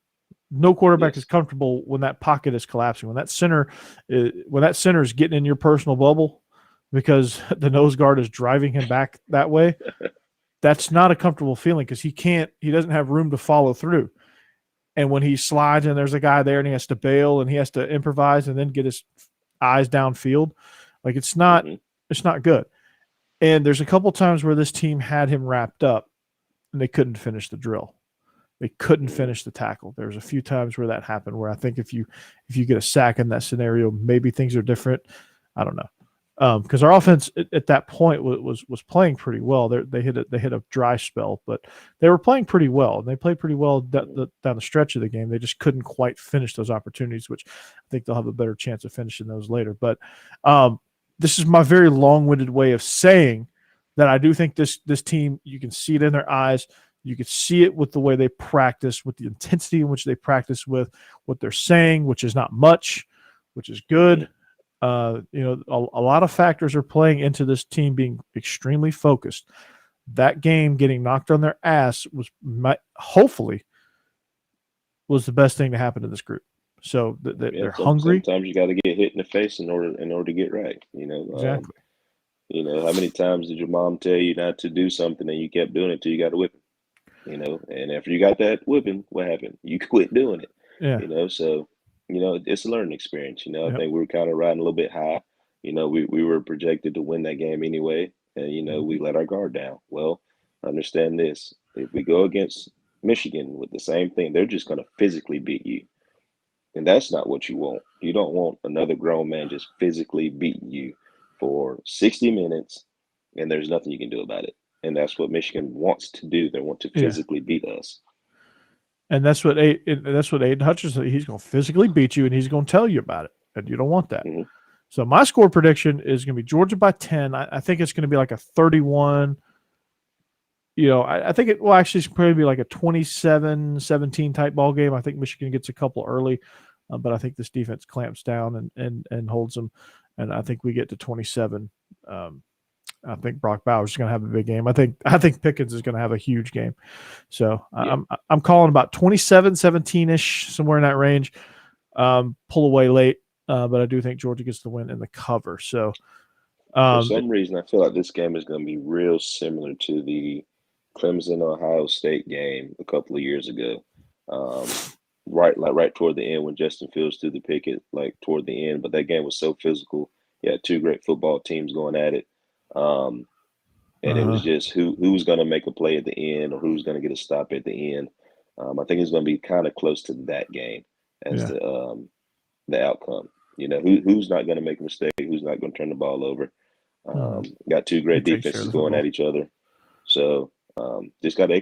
No quarterback is comfortable when that pocket is collapsing, when that center is getting in your personal bubble because the nose guard is driving him back that way. That's not a comfortable feeling because he doesn't have room to follow through. And when he slides and there's a guy there and he has to bail and he has to improvise and then get his eyes downfield, it's not good. And there's a couple times where this team had him wrapped up and they couldn't finish the drill. They couldn't finish the tackle. There's a few times where that happened where I think if you get a sack in that scenario, maybe things are different. I don't know. Because our offense at that point was playing pretty well. They hit a dry spell, but they were playing pretty well. And they played pretty well down the stretch of the game. They just couldn't quite finish those opportunities, which I think they'll have a better chance of finishing those later. But this is my very long-winded way of saying that I do think this team, you can see it in their eyes. You can see it with the way they practice, with the intensity in which they practice, with what they're saying, which is not much, which is good. A lot of factors are playing into this team being extremely focused. That game getting knocked on their ass hopefully was the best thing to happen to this group. So they're hungry. Sometimes you got to get hit in the face in order to get right. Exactly. How many times did your mom tell you not to do something and you kept doing it till you got a whipping? And after you got that whipping, what happened? You quit doing it. Yeah. So. It's a learning experience. I think we were kind of riding a little bit high. We were projected to win that game anyway, and we let our guard down. Well, understand this: if we go against Michigan with the same thing, they're just going to physically beat you, and that's not what you want. You don't want another grown man just physically beating you for 60 minutes, and there's nothing you can do about it. And that's what Michigan wants to do. They want to physically beat us. And that's what Aiden Hutchinson said. He's going to physically beat you, and he's going to tell you about it, and you don't want that. So my score prediction is going to be Georgia by 10. I think it's going to be like a 31. I think it will actually probably be like a 27-17 type ball game. I think Michigan gets a couple early, but I think this defense clamps down and holds them, and I think we get to 27. I think Brock Bowers is going to have a big game. I think Pickens is going to have a huge game. So I'm calling about 27-17-ish, somewhere in that range. Pull away late, but I do think Georgia gets the win in the cover. So for some reason, I feel like this game is going to be real similar to the Clemson-Ohio State game a couple of years ago. Right toward the end when Justin Fields threw the pick toward the end. But that game was so physical. You had two great football teams going at it. And it was just who's going to make a play at the end or who's going to get a stop at the end. I think it's going to be kind of close to that game as the outcome. Who's not going to make a mistake, who's not going to turn the ball over. Got two great defenses going at each other. So just got to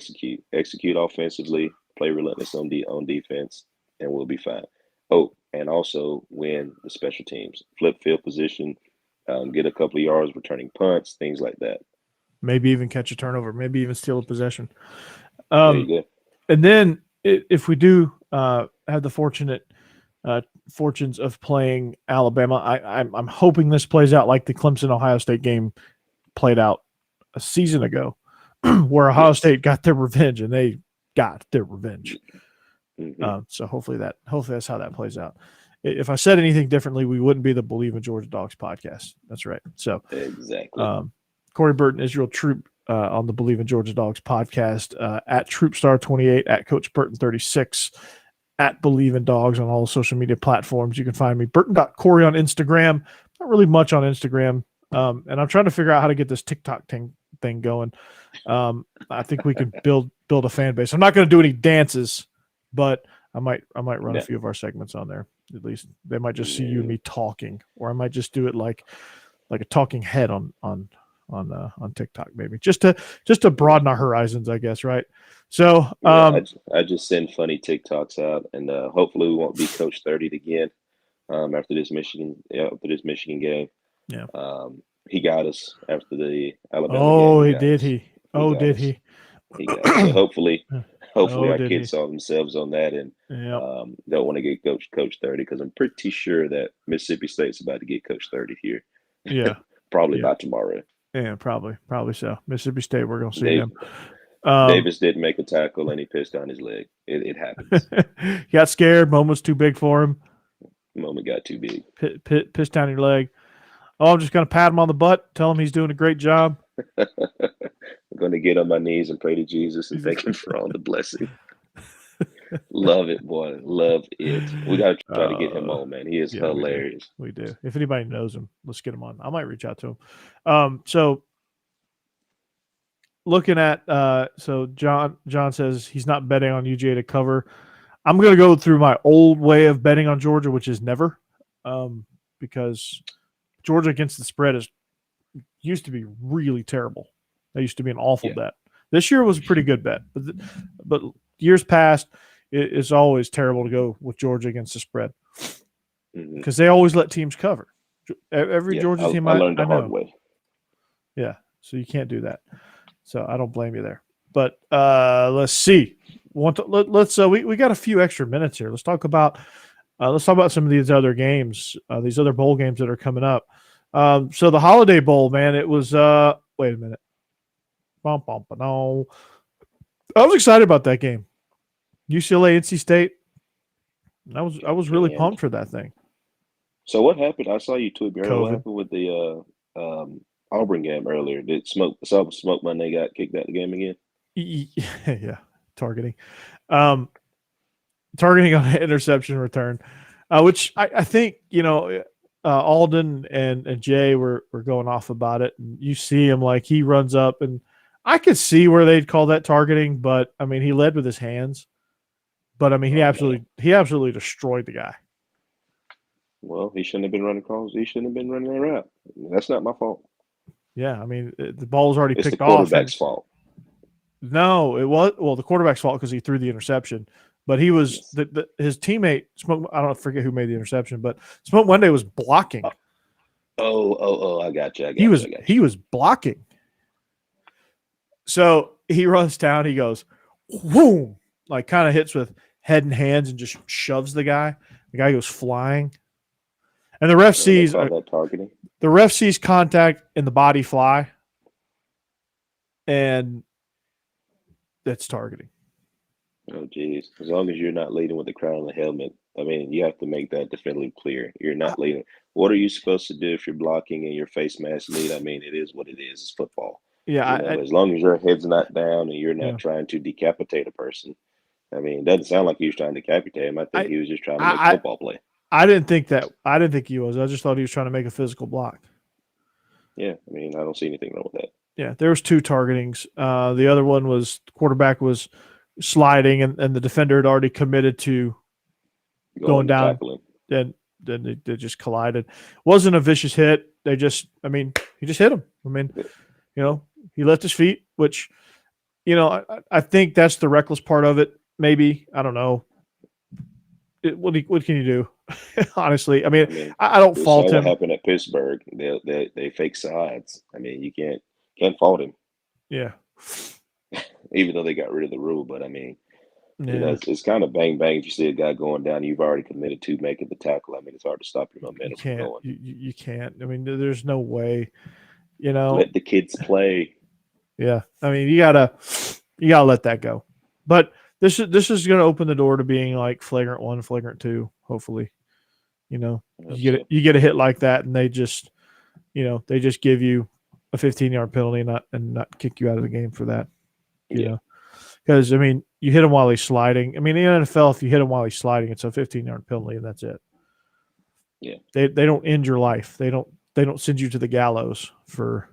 execute offensively, play relentless on defense, and we'll be fine. Oh, and also win the special teams, flip field position. Get a couple of yards returning punts, things like that. Maybe even catch a turnover, maybe even steal a possession. There you go. And then if we do have the fortunes of playing Alabama, I'm hoping this plays out like the Clemson-Ohio State game played out a season ago, where Ohio State got their revenge, and they got their revenge. So hopefully that's how that plays out. If I said anything differently, we wouldn't be the Bleav in Georgia Dawgs podcast. That's right. So exactly. Corey Burton, Israel Troop on the Bleav in Georgia Dawgs podcast, at TroopStar28, at Coach Burton 36, at Bleav in Dawgs on all social media platforms. You can find me Burton.Corey on Instagram. Not really much on Instagram, and I'm trying to figure out how to get this TikTok thing going. I think we can build a fan base. I'm not going to do any dances, but I might run a few of our segments on there. At least they might just see you and me talking, or I might just do it like a talking head on on TikTok, maybe just to broaden our horizons, I guess, right? So Yeah, I just send funny TikToks out, and hopefully we won't be Coach 30 again after this Michigan game. yeah. He got us after the Alabama game. Oh, He he got did. us. He Got did us. he? He got us. So hopefully Oh, our did he? kids saw themselves on that and Yeah. don't want to get Coach 30 because I'm pretty sure that Mississippi State's about to get Coach 30 here. Yeah. Probably Yeah. by tomorrow. Yeah, probably so. Mississippi State, we're gonna see Dave, them. Davis didn't make a tackle and he pissed on his leg. It happens. He got scared. Moment was too big for him. Moment got too big. Pissed down your leg. Oh, I'm just gonna pat him on the butt, tell him he's doing a great job. I'm going to get on my knees and pray to Jesus and thank him for all the blessing. Love it, boy. Love it. We got to try to get him on, man. He is hilarious. We do. If anybody knows him, let's get him on. I might reach out to him. So looking at so John says he's not betting on UGA to cover. I'm going to go through my old way of betting on Georgia, which is never, because Georgia against the spread used to be really terrible. That used to be an awful bet. This year was a pretty good bet, but years past, it's always terrible to go with Georgia against the spread because they always let teams cover. Every Georgia team I learned the hard way. Yeah, so you can't do that. So I don't blame you there. But let's see. We got a few extra minutes here. Let's talk about some of these other games, these other bowl games that are coming up. So the Holiday Bowl, man, it was wait a minute. No. I was excited about that game. UCLA, NC State. I was really pumped for that thing. So what happened? I saw you tweet me earlier. What happened with the Auburn game earlier? Did Smoke Monday got kicked out of the game again? Yeah, targeting on an interception return, which I think Alden and Jay were going off about it, and you see him like he runs up, and I could see where they'd call that targeting, but I mean he led with his hands, but I mean he absolutely destroyed the guy. Well, he shouldn't have been running calls. He shouldn't have been running that route. That's not my fault. Yeah, I mean the ball was already picked off. It's the quarterback's fault. No, it was the quarterback's fault because he threw the interception. But he was his teammate Smoke. I don't forget who made the interception, but Smoke Monday was blocking. Oh! I got you. He was blocking. So he runs down. He goes, boom, like kind of hits with head and hands and just shoves the guy. The guy goes flying, and the ref sees targeting. The ref sees contact in the body fly, and that's targeting. Oh, geez. As long as you're not leading with the crown and the helmet, I mean, you have to make that definitively clear. You're not leading. What are you supposed to do if you're blocking and your face mask lead? I mean, it is what it is. It's football. Yeah. As long as your head's not down and you're not trying to decapitate a person. I mean, it doesn't sound like he was trying to decapitate him. I think he was just trying to make a football play. I didn't think that. I didn't think he was. I just thought he was trying to make a physical block. Yeah. I mean, I don't see anything wrong with that. Yeah. There was 2 targetings. The other one was the quarterback was sliding and the defender had already committed to going down. Then they just collided. Wasn't a vicious hit. He just hit him. I mean, he left his feet, which, I think that's the reckless part of it. Maybe, I don't know. What can you do? Honestly, I mean, I don't fault him. What happened at Pittsburgh? They fake sides. I mean, you can't fault him. Yeah. Even though they got rid of the rule, but I mean, it's kind of bang bang. If you see a guy going down, you've already committed to making the tackle. I mean, it's hard to stop your momentum from going. You can't. I mean, there's no way. Let the kids play. Yeah, I mean, you gotta let that go. But this is going to open the door to being like flagrant 1, flagrant 2. Hopefully, you get a hit like that, and they just give you a 15-yard penalty and not kick you out of the game for that. You know, because I mean, you hit him while he's sliding. I mean, in the NFL, if you hit him while he's sliding, it's a 15-yard penalty, and that's it. Yeah, they don't end your life. They don't send you to the gallows for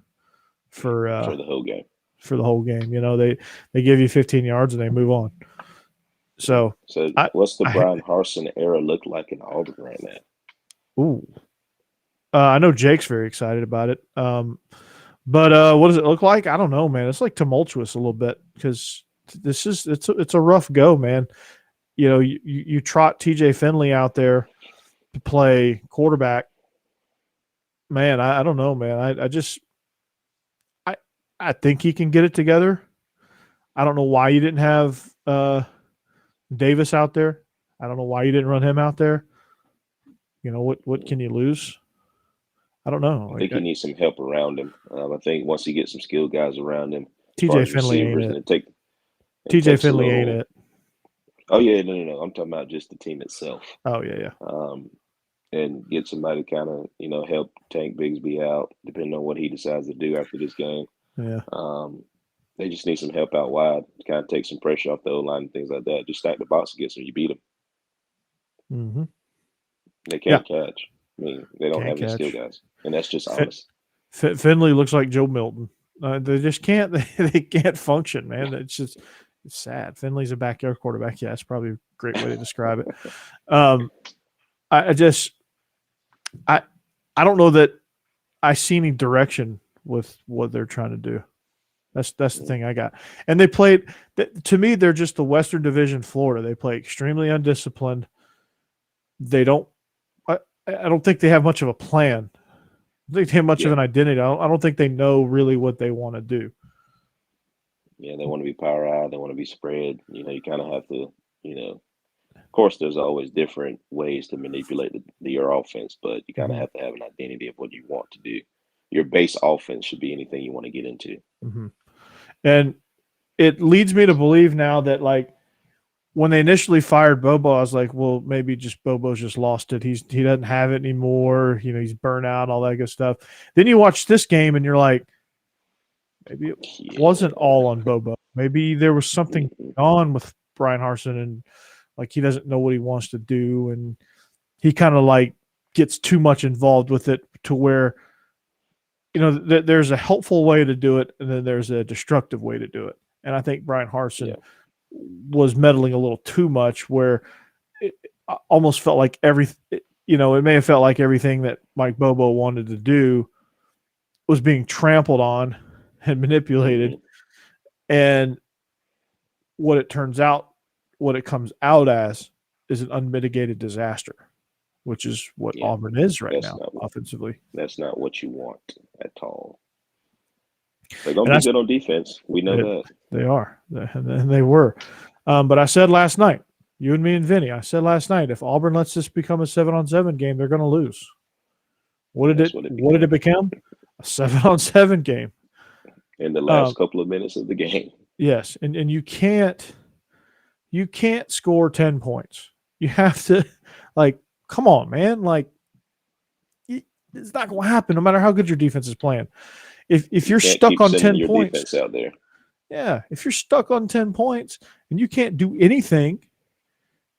the whole game. For the whole game, they give you 15 yards and they move on. So what's the Brian Harsin era look like in Auburn right now? Ooh, I know Jake's very excited about it. But what does it look like? I don't know, man. It's like tumultuous a little bit because it's a rough go, man. You know, you trot TJ Finley out there to play quarterback. Man, I don't know, man. I I think he can get it together. I don't know why you didn't have Davis out there. I don't know why you didn't run him out there. You know what can you lose? I don't know. I think he needs some help around him. I think once he gets some skilled guys around him, as far TJ as Finley ain't receivers, it. and it TJ takes a Finley ain't little. it. Oh yeah, no. I'm talking about just the team itself. Oh yeah. And get somebody to kind of help Tank Bigsby out, depending on what he decides to do after this game. Yeah. They just need some help out wide to kind of take some pressure off the O line and things like that. Just stack the box against them, you beat them. Mm-hmm. They can't catch. I mean, they don't Can't have any skill catch. guys, and that's just honest. Finley looks like Joe Milton. They just can't. They can't function, man. It's sad. Finley's a backyard quarterback. Yeah, that's probably a great way to describe it. I don't know that I see any direction with what they're trying to do. That's the thing I got. And they played. To me, they're just the Western Division Florida. They play extremely undisciplined. They don't. I don't think they have much of a plan. I don't think they have much of an identity. I don't think they know really what they want to do. Yeah, they want to be power out. They want to be spread. You kind of have to. Of course, there's always different ways to manipulate your offense, but you kind of have to have an identity of what you want to do. Your base offense should be anything you want to get into. Mm-hmm. And it leads me to believe now that, like, when they initially fired Bobo, I was like, well, maybe just Bobo's just lost it. He doesn't have it anymore. He's burnt out, all that good stuff. Then you watch this game and you're like, maybe it wasn't all on Bobo. Maybe there was something on with Brian Harsin, and like he doesn't know what he wants to do, and he kind of like gets too much involved with it to where there's a helpful way to do it, and then there's a destructive way to do it. And I think Brian Harsin was meddling a little too much, where it almost felt like it may have felt like everything that Mike Bobo wanted to do was being trampled on and manipulated. And what it comes out as is an unmitigated disaster, which is what Auburn is right now offensively. That's not what you want at all. They're going to be good on defense. We know that. They are. And they were. But I said last night, you and me and Vinny, I said last night, if Auburn lets this become a 7-on-7 game, they're going to lose. What did it become? A 7-on-7 game. In the last couple of minutes of the game. Yes. And you can't score 10 points. You have to, like, come on, man. Like, it's not going to happen no matter how good your defense is playing. If you're stuck on 10 points out there. Yeah, if you're stuck on 10 points and you can't do anything,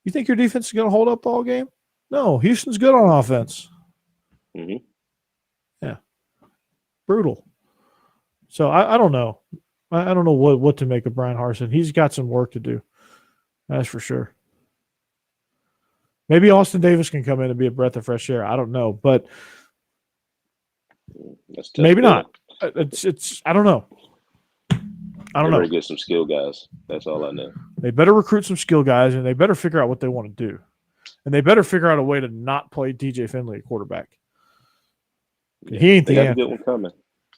you think your defense is going to hold up all game? No, Houston's good on offense. Mm-hmm. Yeah, brutal. So I don't know. I don't know what to make of Brian Harsin. He's got some work to do. That's for sure. Maybe Austin Davis can come in and be a breath of fresh air. I don't know, but maybe not. It's I don't know. I don't know. Get some skill guys. That's all I know. They better recruit some skill guys, and they better figure out what they want to do. And they better figure out a way to not play DJ Finley at quarterback. Yeah, he ain't the answer. They got a good one coming.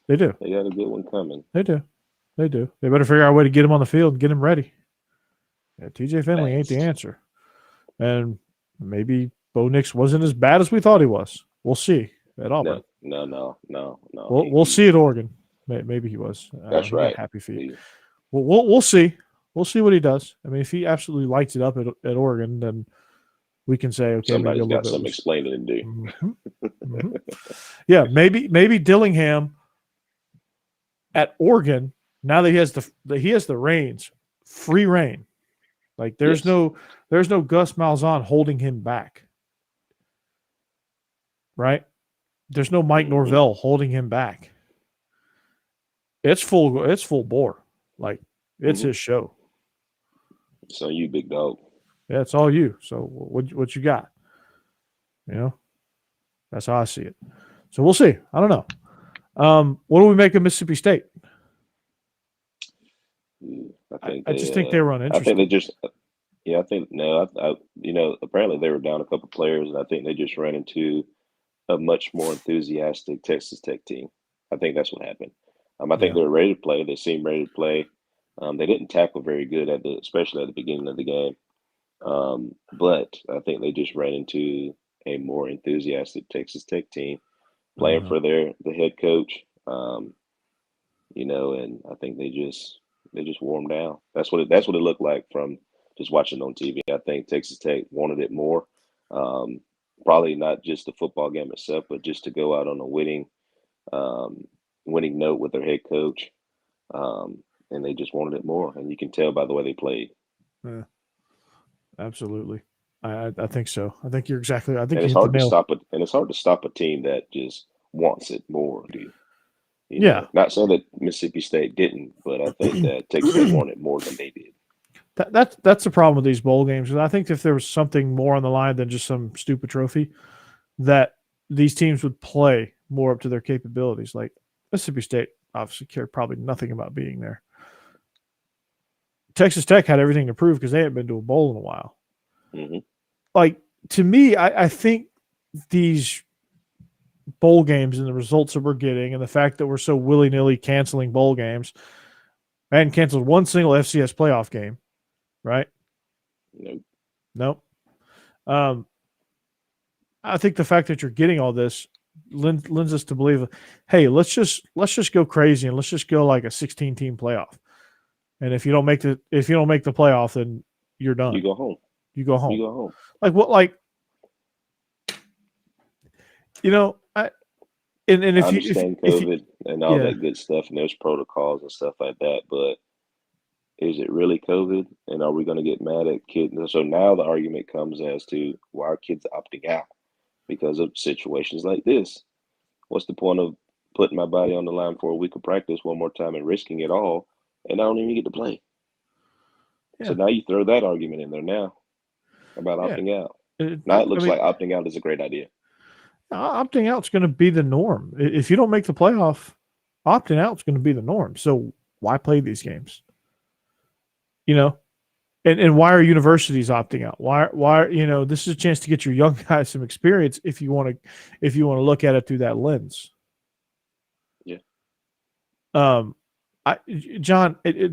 They do. They got a good one coming. They do. They better figure out a way to get him on the field and get him ready. Yeah, TJ Finley ain't the answer. And maybe Bo Nix wasn't as bad as we thought he was. We'll see at Auburn. No. We'll see at Oregon. Maybe he was. That's right. Happy feet. We'll see. We'll see what he does. I mean, if he absolutely lights it up at Oregon, then we can say, okay, somebody's got something explaining to do. Mm-hmm. Yeah, maybe Dillingham at Oregon. Now that he has the reins, free reign. Like there's no Gus Malzahn holding him back. Right? There's no Mike Norvell holding him back. It's full bore. Like it's his show. It's on you, big dog. Yeah, it's all you. So what you got? That's how I see it. So we'll see. I don't know. What do we make of Mississippi State? I think I just think they were I think they uninterested. just yeah, I think no, apparently they were down a couple players, and I think they just ran into a much more enthusiastic Texas Tech team. I think that's what happened. I think Yeah. they were ready to play. They seemed ready to play. They didn't tackle very good especially at the beginning of the game. But I think they just ran into a more enthusiastic Texas Tech team playing Uh-huh. for the head coach. And I think they just wore them down. That's what it looked like from just watching on TV. I think Texas Tech wanted it more. Um, Probably not just the football game itself, but just to go out on a um, winning note with their head coach. And they just wanted it more, and you can tell by the way they played. Yeah, absolutely. I think so. I think you're exactly. I think And you it's hit the hard to nail. stop it, and it's hard to stop a team that just wants it more, dude. Yeah. Not saying that Mississippi State didn't, but I think that Texas Tech wanted it more than they did. That's the problem with these bowl games. I think if there was something more on the line than just some stupid trophy, that these teams would play more up to their capabilities. Like Mississippi State obviously cared probably nothing about being there. Texas Tech had everything to prove because they hadn't been to a bowl in a while. Hmm. Like to me, I think these bowl games and the results that we're getting and the fact that we're so willy-nilly canceling bowl games. I hadn't canceled one single FCS playoff game, right? Nope. Nope. Um, I think the fact that you're getting all this lends us to believe, hey, let's just go crazy and let's just go like a 16 team playoff. And if you don't make the playoff, then you're You done. go home. You go You home. go home. Like what? Like I and I understand if you COVID and all yeah that good stuff, and there's protocols and stuff like that, but is it really COVID? And are we going to get mad at kids? So now the argument comes as to why are kids opting out because of situations like this? What's the point of putting my body on the line for a week of practice one more time and risking it all, and I don't even get to play? So yeah now you throw that argument in there now about yeah. opting out. Now it I looks mean, like opting out is a great idea. opting out is going to be the norm. If you don't make the playoff, opting out is going to be the norm. So why play these games? You know, and why are universities opting out? Why this is a chance to get your young guys some experience if you want to look at it through that lens. Yeah. Um, I John, it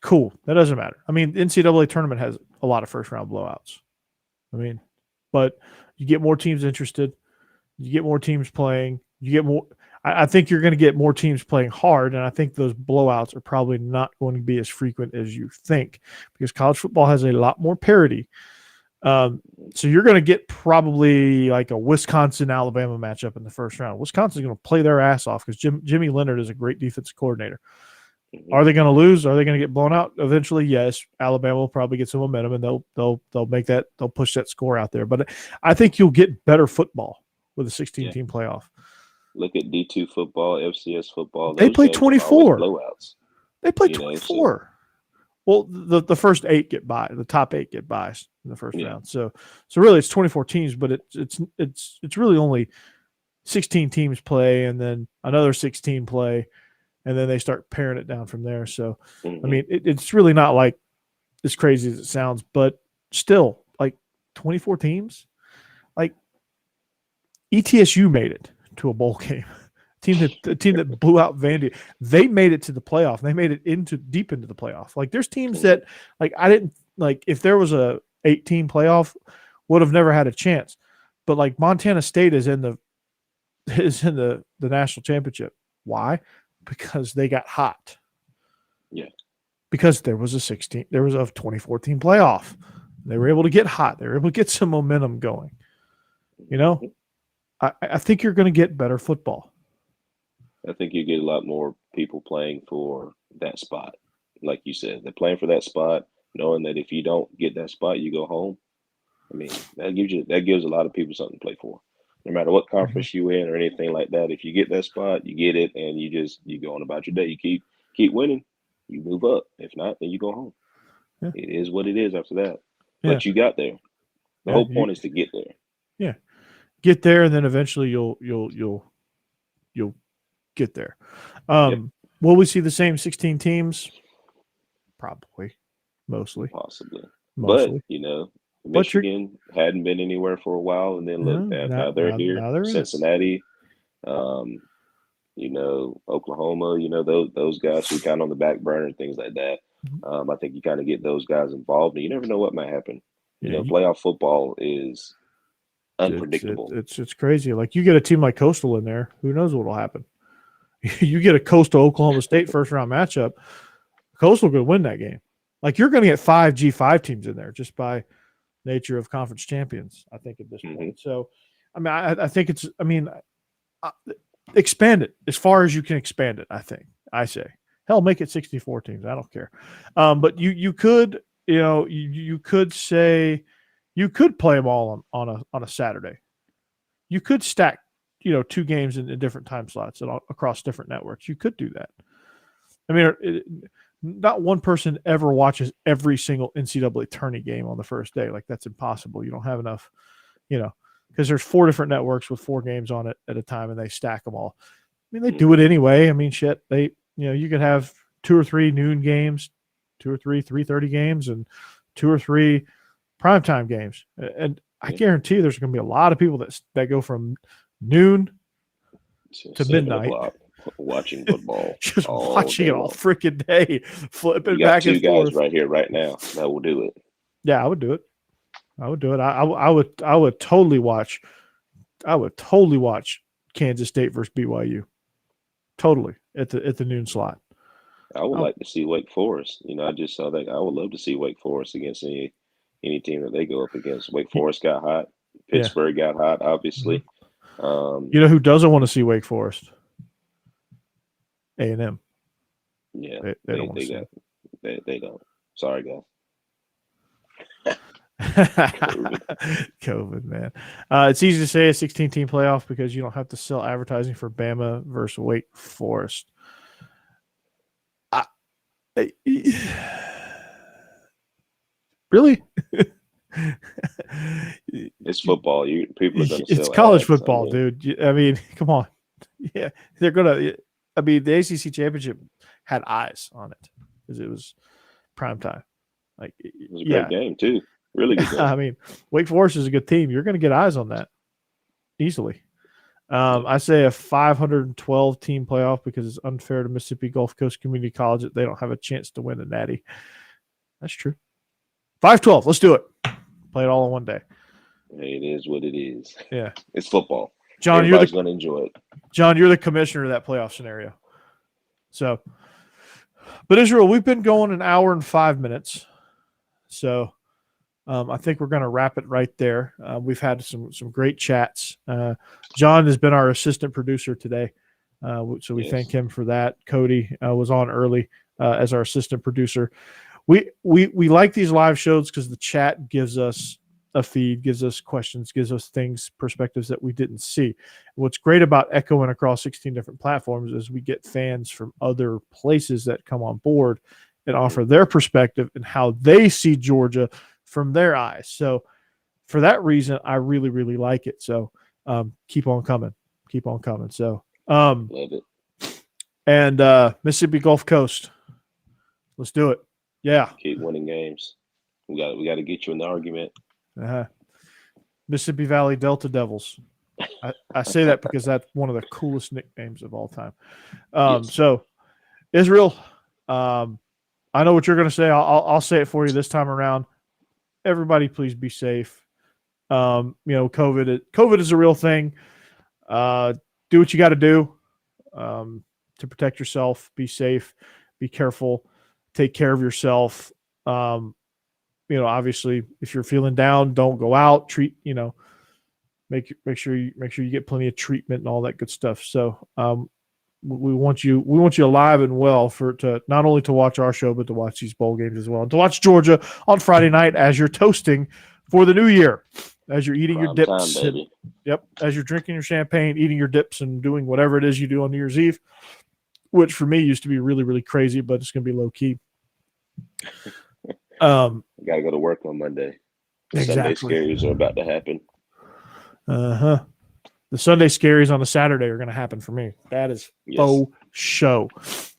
cool. That doesn't matter. I mean, the NCAA tournament has a lot of first round blowouts. I mean, but you get more teams interested. You get more teams playing. You get more. I think you're going to get more teams playing hard, and I think those blowouts are probably not going to be as frequent as you think because college football has a lot more parity. So you're going to get probably like a Wisconsin-Alabama matchup in the first round. Wisconsin's going to play their ass off because Jimmy Leonard is a great defensive coordinator. Hmm. Are they going to lose? Are they going to get blown out eventually? Yes. Alabama will probably get some momentum, and they'll push that score out there. But I think you'll get better football with a 16 Yeah. team playoff. Look at D2 football, FCS football. They Those play games are always 24. blowouts. They play So 24. Well, the first 8 get by. The top 8 get buys in the first yeah, round. So really it's 24 teams, but it's really only 16 teams play and then another 16 play and then they start paring it down from there. So I hmm mean, it's really not like as crazy as it sounds, but still like 24 teams. Like ETSU made it to a bowl game. The team that blew out Vandy, they made it to the playoff. They made it deep into the playoff. Like there's teams hmm that like I didn't like if there was a 8-team playoff, would have never had a chance. But like Montana State is in the national championship. Why? Because they got hot. yeah, Because there was a 24 team playoff. They were able to get hot. They were able to get some momentum going. You know, I think you're going to get better football. I think you get a lot more people playing for that spot. Like you said, they're playing for that spot, knowing that if you don't get that spot, you go home. I mean, that gives a lot of people something to play for. No matter what Mhm. conference you in or anything like that, if you get that spot, you get it, and you go on about your day. You keep winning, you move up. If not, then you go home. Yeah, It is what it is after that. yeah, But you got there. The yeah. whole point is to get there. Yeah, get there, and then eventually you'll you'll get there. Yep. Will we see the same 16 teams? Probably, mostly. Possibly. Mostly. But, But Michigan hadn't been anywhere for a while, and then look, now they're here. Now they're Cincinnati, Oklahoma, those guys who kind of on the back burner and things like that. I think you kind of get those guys involved, and you never know what might happen. Playoff football is unpredictable. It's crazy. Like, you get a team like Coastal in there, who knows what will happen? You get a Coastal Oklahoma State first round matchup, Coastal could win that game. Like, you're going to get 5 G5 teams in there just by nature of conference champions, I think, at this point. So, I mean, I think it's, expand it as far as you can expand it, I say. Hell, make it 64 teams. I don't care. But you could, you could say, you could play them all on a Saturday. You could stack, 2 games in different time slots and across different networks. You could do that. I mean, not one person ever watches every single NCAA tourney game on the first day. Like, that's impossible. You don't have enough, because there's 4 different networks with 4 games on it at a time, and they stack them all. I mean, they do it anyway. I mean, shit, you could have 2 or 3 noon games, 2 or 3 3:30 games, and 2 or 3 primetime games. And I guarantee there's going to be a lot of people that go from noon to midnight watching football. Just watching it all freaking day, flipping back and forth. 2 guys right here, right now, that will do it. Yeah, I would do it. I would totally watch. I would totally watch Kansas State versus BYU. Totally at the noon slot. I would like to see Wake Forest. I just saw that. I would love to see Wake Forest against any team that they go up against. Wake Forest got hot. Pittsburgh got hot, obviously. Who doesn't want to see Wake Forest? A&M. Yeah, they don't want to see it. They don't. Sorry, guys. COVID, man. It's easy to say a 16-team playoff because you don't have to sell advertising for Bama versus Wake Forest. Really? It's football. People are going to. It's college football, dude. I mean, come on. Yeah, they're gonna. I mean, the ACC championship had eyes on it because it was prime time. Like, it was a great game too. Really good game. I mean, Wake Forest is a good team. You're going to get eyes on that easily. I say a 512 team playoff because it's unfair to Mississippi Gulf Coast Community College that they don't have a chance to win a natty. That's true. 512. Let's do it. Play it all in one day. It is what it is. Yeah. It's football. John, everybody's going to enjoy it. John, you're the commissioner of that playoff scenario. So, but Israel, we've been going an hour and 5 minutes. So, I think we're going to wrap it right there. We've had some great chats. John has been our assistant producer today, so we thank him for that. Cody was on early as our assistant producer. We like these live shows because the chat gives us a feed, gives us questions, gives us things, perspectives that we didn't see. What's great about echoing across 16 different platforms is we get fans from other places that come on board and offer their perspective and how they see Georgia from their eyes. So for that reason, I really, really like it. So keep on coming. So love it. And Mississippi Gulf Coast. Let's do it. Yeah. Keep winning games. We got to get you in the argument. Mississippi Valley Delta Devils. I say that because that's one of the coolest nicknames of all time. So Israel, I know what you're going to say. I'll say it for you this time around. Everybody, please be safe. COVID is a real thing. Do what you got to do to protect yourself. Be safe. Be careful. Take care of yourself. Obviously, if you're feeling down, don't go out. Make sure you get plenty of treatment and all that good stuff. So we want you alive and well to not only to watch our show, but to watch these bowl games as well, and to watch Georgia on Friday night as you're toasting for the new year, as you're eating your dips. As you're drinking your champagne, eating your dips, and doing whatever it is you do on New Year's Eve, which for me used to be really, really crazy, but it's going to be low key. Got to go to work on Monday. Exactly. Sunday scaries are about to happen. The The Sunday scaries on the Saturday are going to happen for me. That is faux show.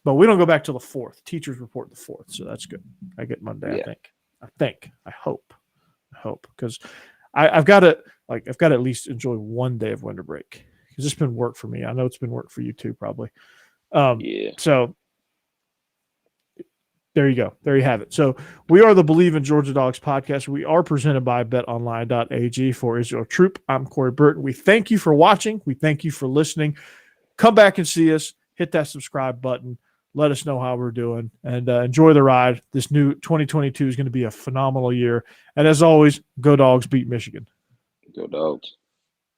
But we don't go back till the 4th. Teachers report the 4th, so that's good. I get Monday, I think. I hope. Because I've got to at least enjoy one day of winter break. Because it's been work for me. I know it's been work for you too, probably. So there you go. There you have it. So we are the Bleav in Georgia Dawgs podcast. We are presented by betonline.ag for Israel Troop. I'm Corey Burton. We thank you for watching. We thank you for listening. Come back and see us. Hit that subscribe button. Let us know how we're doing and enjoy the ride. This new 2022 is going to be a phenomenal year. And as always, go Dawgs, beat Michigan. Go Dawgs.